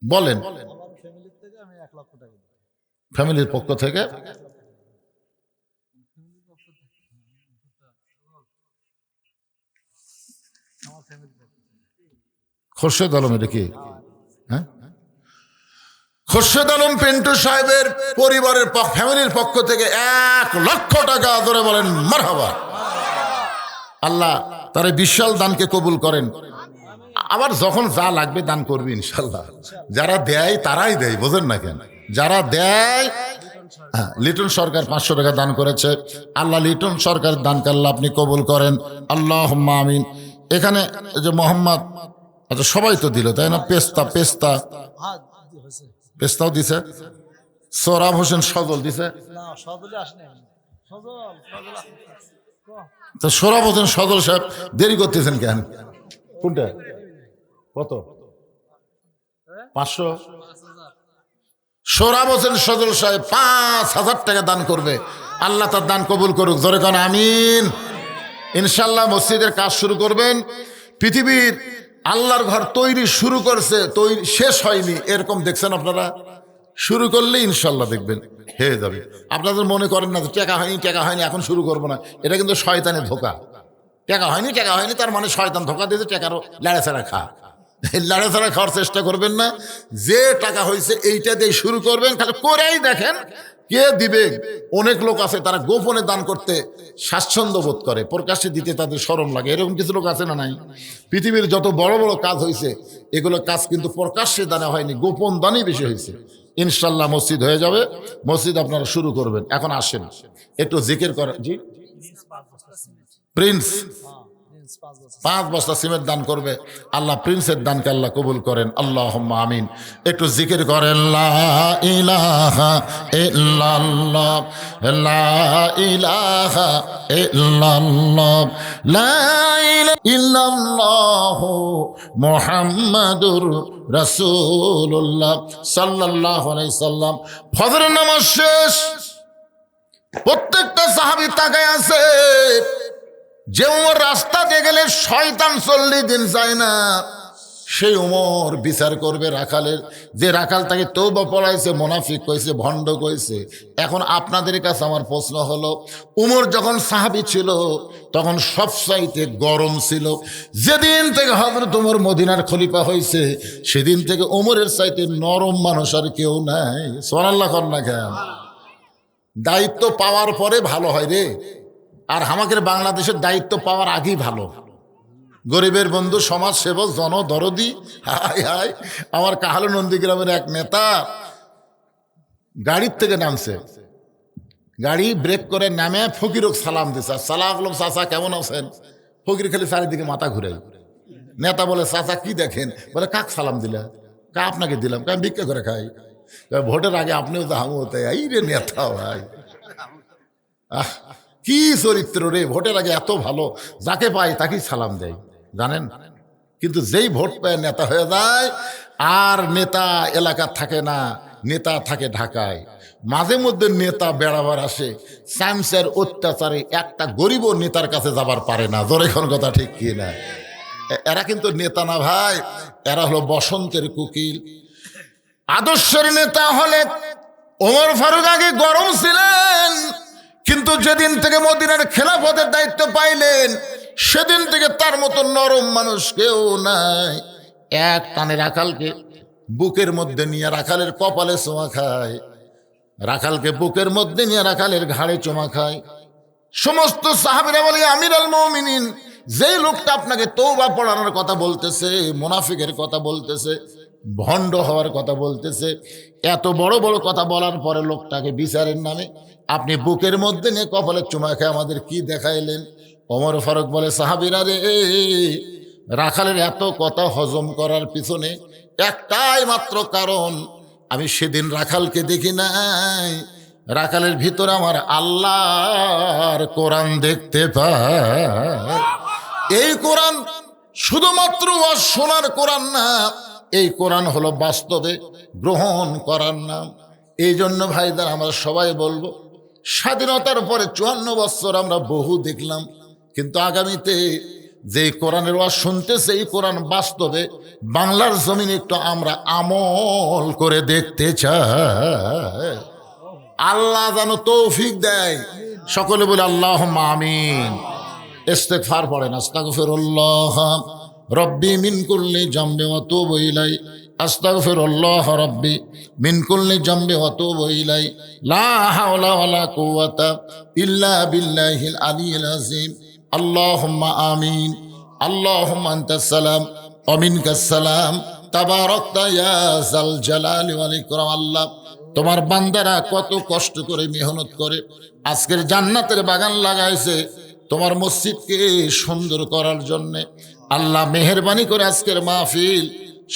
বলেন? আমার ফ্যামিলি থেকে আমি 1 লক্ষ টাকা দিই। ফ্যামিলির পক্ষ থেকে আমার ফ্যামিলি খোরশেদ আলম, এটা কি? হ্যাঁ, খোরশেদ আলম পিন্টু সাহেবের পরিবারের ফ্যামিলির পক্ষ থেকে 1 লক্ষ টাকা ধরে বলেন মারহাবা। আল্লাহ তার এই বিশাল দানকে কবুল করেন। আবার যখন যা লাগবে দান করবি ইনশাল্লাহ। যারা দেয় তারাই দেয়, বোঝেন না কেন? যারা দেয়। হ্যাঁ, লিটন সরকার 500 টাকা দান করেছে। আল্লাহ লিটন সরকার দানকে আল্লাহ আপনি কবুল করেন, আল্লাহুম্মা আমিন। এখানে যে মোহাম্মদ, আচ্ছা সবাই তো দিল তাই না? পেস্তাও দিছে। সোহরাব হোসেন সজল দিছে। না, সজলে আসে না। সজল তো সোহরাব হোসেন সজল সাহেব দেরি করতেছেন কেন? কোনটা কত? 500। সোহরাব হোসেন সজল সাহেব 5000 টাকা দান করবে। আল্লাহ তার দান কবুল করুক। জোরে কোন আমিন। ইনশাল্লাহ মসজিদের কাজ শুরু করবেন। পৃথিবীর আল্লাহর ঘর তৈরি শুরু করছে, তৈরি শেষ হয়নি, এরকম দেখছেন আপনারা? শুরু করলে ইনশাল্লাহ দেখবেন হয়ে যাবে। আপনাদের মনে করেন না যে টাকা হয়নি এখন শুরু করবো না, এটা কিন্তু শয়তানের ধোকা। টাকা হয়নি তার মানে শয়তান ধোকা দিয়েছে, টাকারও লাড়াছাড়া খা। লাড়াছাড়া খাওয়ার চেষ্টা করবেন না। যে টাকা হয়েছে এইটা দিয়ে শুরু করবেন, খালি করেই দেখেন কে দিবে। অনেক লোক আছে তারা গোপনে দান করতে স্বাচ্ছন্দ্য বোধ করে, প্রকাশ্যে দিতে তাদের শরম লাগে। এরকম কিছু লোক আছে না নাই? পৃথিবীর যত বড় বড় কাজ হয়েছে এগুলো কাজ কিন্তু প্রকাশ্যে দানে হয়নি, গোপন দানই বেশি হয়েছে। ইনশাল্লাহ মসজিদ হয়ে যাবে। মসজিদ আপনারা শুরু করবেন। এখন আসেন একটু জিকির করেন। জি প্রিন্স 5 বস্তা সিমেন্ট দান করবে। আল্লাহ প্রিন্সের দানকে আল্লাহ কবুল করেন, আল্লাহুম্মা আমিন। একটু জিকির করেন, লা ইলাহা ইল্লাল্লাহ, লা ইলাহা ইল্লাল্লাহ, লা ইলাহা ইল্লাল্লাহ, মুহাম্মাদুর রাসূলুল্লাহ সাল্লাল্লাহু আলাইহি সাল্লাম। ফজরের নামাজ শেষ, প্রত্যেকটা সাহাবী তাকায় আছে। যে উমর রাস্তা দিয়ে গেলে শয়তান 40 দিন যায় না, সেই উমর বিচার করবে রাখালের। যে রাখাল তাকে তওবা পড়াইছে, মুনাফিক কইছে, ভণ্ড কইছে। এখন আপনাদের কাছে আমার প্রশ্ন হলো, উমর যখন সাহাবী ছিল তখন সবচাইতে গরম ছিল। যেদিন থেকে হযরত উমর মদিনার খলিফা হয়েছে সেদিন থেকে উমরের চাইতে নরম মানুষ আর কেউ নাই। সুবহানাল্লাহ কর না কেন? দায়িত্ব পাওয়ার পরে ভালো হয় রে। আর আমাদের বাংলাদেশের দায়িত্ব পাওয়ার আগেই ভালো। গরিবের বন্ধু, সমাজ সেবক, জনদরদি। হায় হায়, আমার কাহালু নন্দীগ্রামের এক নেতা গাড়ির থেকে নামছে, গাড়ি ব্রেক করে নামে ফকিরক সালাম দিছে। সালাম আলাইকুম চাচা, কেমন আছেন? ফকির খালি চারিদিকে মাথা ঘুরাই। নেতা বলে, চাচা কি দেখেন? বলে, কাক সালাম দিলা? কা আপনাকে দিলাম, কা ভিক্ষা করে খাই। ভোটের আগে আপনিও তো হামু হতে। এই রে নেতা ভাই, আহ কি চরিত্র রে! ভোটের আগে এত ভালো, যাকে পায় তাকেই সালাম দেয়, জানেন? কিন্তু যেই ভোট পায় নেতা হয়ে যায়, আর নেতা এলাকার থাকে না, নেতা থাকে ঢাকায়, মাঝে মধ্যে নেতা বেড়াবার আসে, সায়েন্সের অত্যাচারে একটা গরিবও নেতার কাছে যাবার পারে না। জোরে কোন কথা ঠিক কি না? এরা কিন্তু নেতা না ভাই, এরা হলো বসন্তের কোকিল। আদর্শের নেতা হলে ওমর ফারুক আগে গরম ছিলেন, কিন্তু যেদিন থেকে মদিনার খেলাফতের দায়িত্ব পাইলেন সেদিন থেকে তার মতো নরম মানুষ কেউ নাই। এক টানে রাখালকে বুকের মধ্যে নিয়ে রাখালের কপালে চুমা খায়, রাখালকে বুকের মধ্যে নিয়ে রাখালের ঘাড়ে চুমা খায়। সমস্ত সাহাবীরা বলে, আমিরুল মুমিনিন, যেই লোকটা আপনাকে তওবা পড়ানোর কথা বলতেছে, মুনাফিকের কথা বলতেছে, ভণ্ড হওয়ার কথা বলতেছে, এত বড় বড় কথা বলার পরে লোকটাকে বিচারের নামে আপনি বুকের মধ্যে নিয়ে কপালে চুমা খেয়ে আমাদের কি দেখাইলেন? ওমর ফারুক বলে, সাহাবীরা রে, রাখালের এত কথা হজম করার পিছনে একটাই মাত্র কারণ, আমি সেদিন রাখালকে দেখি নাই, রাখালের ভিতরে আমার আল্লাহর কোরআন দেখতে পাই। এই কোরআন শুধুমাত্র শোনার কোরআন না, এই কোরআন হলো বাস্তবে গ্রহণ করার নাম। এই জন্য ভাইদের আমরা সবাই বলবো, স্বাধীনতার পরে 54 বছর আমরা বহু দেখলাম, কিন্তু আগামীতে যে কোরআনের ওয়াজ শুনতেছে, এই কোরআন বাস্তবে বাংলার জমিনে একটু আমরা আমল করে দেখতে চাই। আল্লাহ যেন তৌফিক দেয়। সকলে বলে আল্লাহুম্মা আমিন। ইস্তিগফার পড়েন, আস্তাগফিরুল্লাহ রব্বি মিন কুল্লি জামবি ওয়া তুবু ইলাই, আস্তাগফিরুল্লাহ রব্বি মিন কুল্লি জামবি ওয়া তুবু ইলাই, লা হাওলা ওয়ালা কুওয়াতা ইল্লা বিল্লাহিল আলিয়্যিল আযীম। আল্লাহুম্মা আমিন। আল্লাহুম্মা আনতাস সালাম ওয়া মিনকাস সালাম, তাবারাকতা ইয়া যাল জালালি ওয়াল ইকরাম। আল্লাহ, তোমার বান্দারা কত কষ্ট করে মেহনত করে আজকের জান্নাতের বাগান লাগাইছে তোমার মসজিদকে সুন্দর করার জন্যে। আল্লাহ মেহেরবানি করে আজকের মাহফিল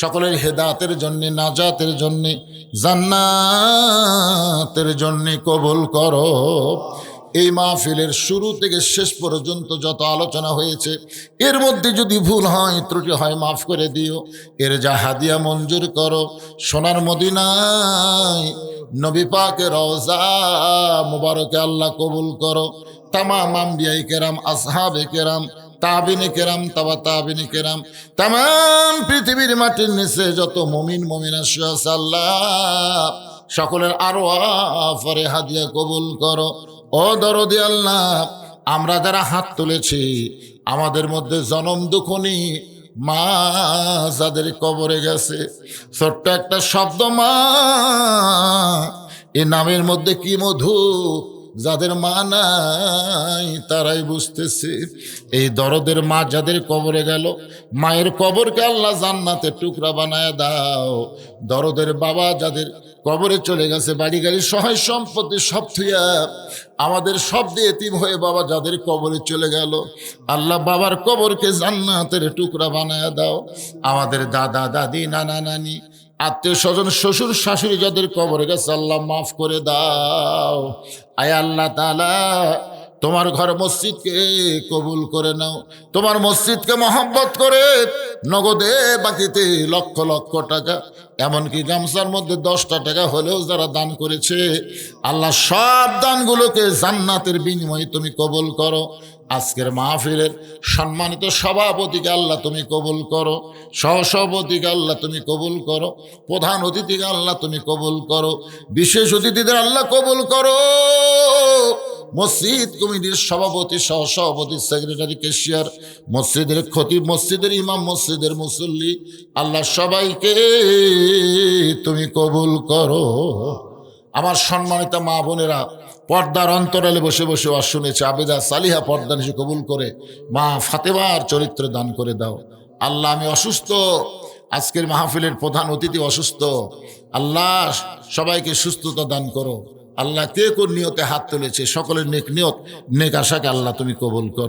সকলের হেদায়েতের জন্য, নাজাতের জন্য, জান্নাতের জন্য কবুল করো। এই মাহফিলের শুরু থেকে শেষ পর্যন্ত যত আলোচনা হয়েছে, এর মধ্যে যদি ভুল হয়, ত্রুটি হয়, মাফ করে দিও। এর যা হাদিয়া মঞ্জুর করো, সোনার মদিনায় নবী পাকের রওজা মুবারকে আল্লাহ কবুল করো। তামাম আম্বিয়ায়ে কেরাম, আসহাবে কেরাম, তাবিনে কেরাম, তাবা তাবিনে কেরাম, তামাম পৃথিবীর মাটির নিচে যত মুমিন মুমিনা আছে আল্লাহ সকলের আরওয়াফে হাদিয়া কবুল করো। ও দরদি আল্লাহ, আমরা যারা হাত তুলেছি, আমাদের মধ্যে জনম দুঃখনি মা যাদের কবরে গেছে, ছোট্ট একটা শব্দ মা, এই নামের মধ্যে কি মধু, যাদের মা নাই তারাই বুঝতেছে। এই দরদের মা যাদের কবরে গেল, মায়ের কবরকে আল্লাহ জান্নাতের টুকরা বানায় দাও। দরদের বাবা যাদের কবরে চলে গেছে, বাড়ি গাড়ি সহায় সম্পত্তি সব থুইয়া আমাদের সব দিয়ে এতিম হয়ে বাবা যাদের কবরে চলে গেল, আল্লাহ বাবার কবরকে জান্নাতের টুকরা বানায় দাও। আমাদের দাদা দাদি, নানা নানি, আত্মীয় স্বজন, শ্বশুর শাশুড়ি যাদের কবরে গেছে, আল্লাহ মাফ করে দাও। আয় আল্লাহ তাআলা, তোমার ঘর মসজিদকে কবুল করে নাও। তোমার মসজিদকে মহব্বত করে নগদে বাকিতে লক্ষ লক্ষ টাকা, এমনকি গামছার মধ্যে 10টা টাকা হলেও যারা দান করেছে, আল্লাহ সব দানগুলোকে জান্নাতের বিনিময়ে তুমি কবুল করো। আজকের মাহফিলের সম্মানিত সভাপতিকে আল্লাহ তুমি কবুল করো, সহসভাপতিকে আল্লাহ তুমি কবুল করো, প্রধান অতিথিকে আল্লাহ তুমি কবুল করো, বিশেষ অতিথিদের আল্লাহ কবুল করো। মসজিদ কমিটির সভাপতি, সহসভাপতি, সেক্রেটারি, ক্যাশিয়ার, মসজিদের খতিব, মসজিদের ইমাম, মসজিদের মুসল্লি, আল্লাহ সবাইকে তুমি কবুল করো। আমার সম্মানিত মা বোনেরা, পর্দার অন্তরালে বসে বসে ওয়াজ শুনেছে, আবেদা সালিহা পর্দা নিশে কবুল করে মা ফাতেমার চরিত্র দান করে দাও। আল্লাহ, আমি অসুস্থ, আজকের মাহফিলের প্রধান অতিথি অসুস্থ, আল্লাহ সবাইকে সুস্থতা দান করো। আল্লাহ কে কোন নিয়তে হাত তুলেছে, সকলের নেক নিয়ত, নেক আশাকে আল্লাহ তুমি কবুল করো।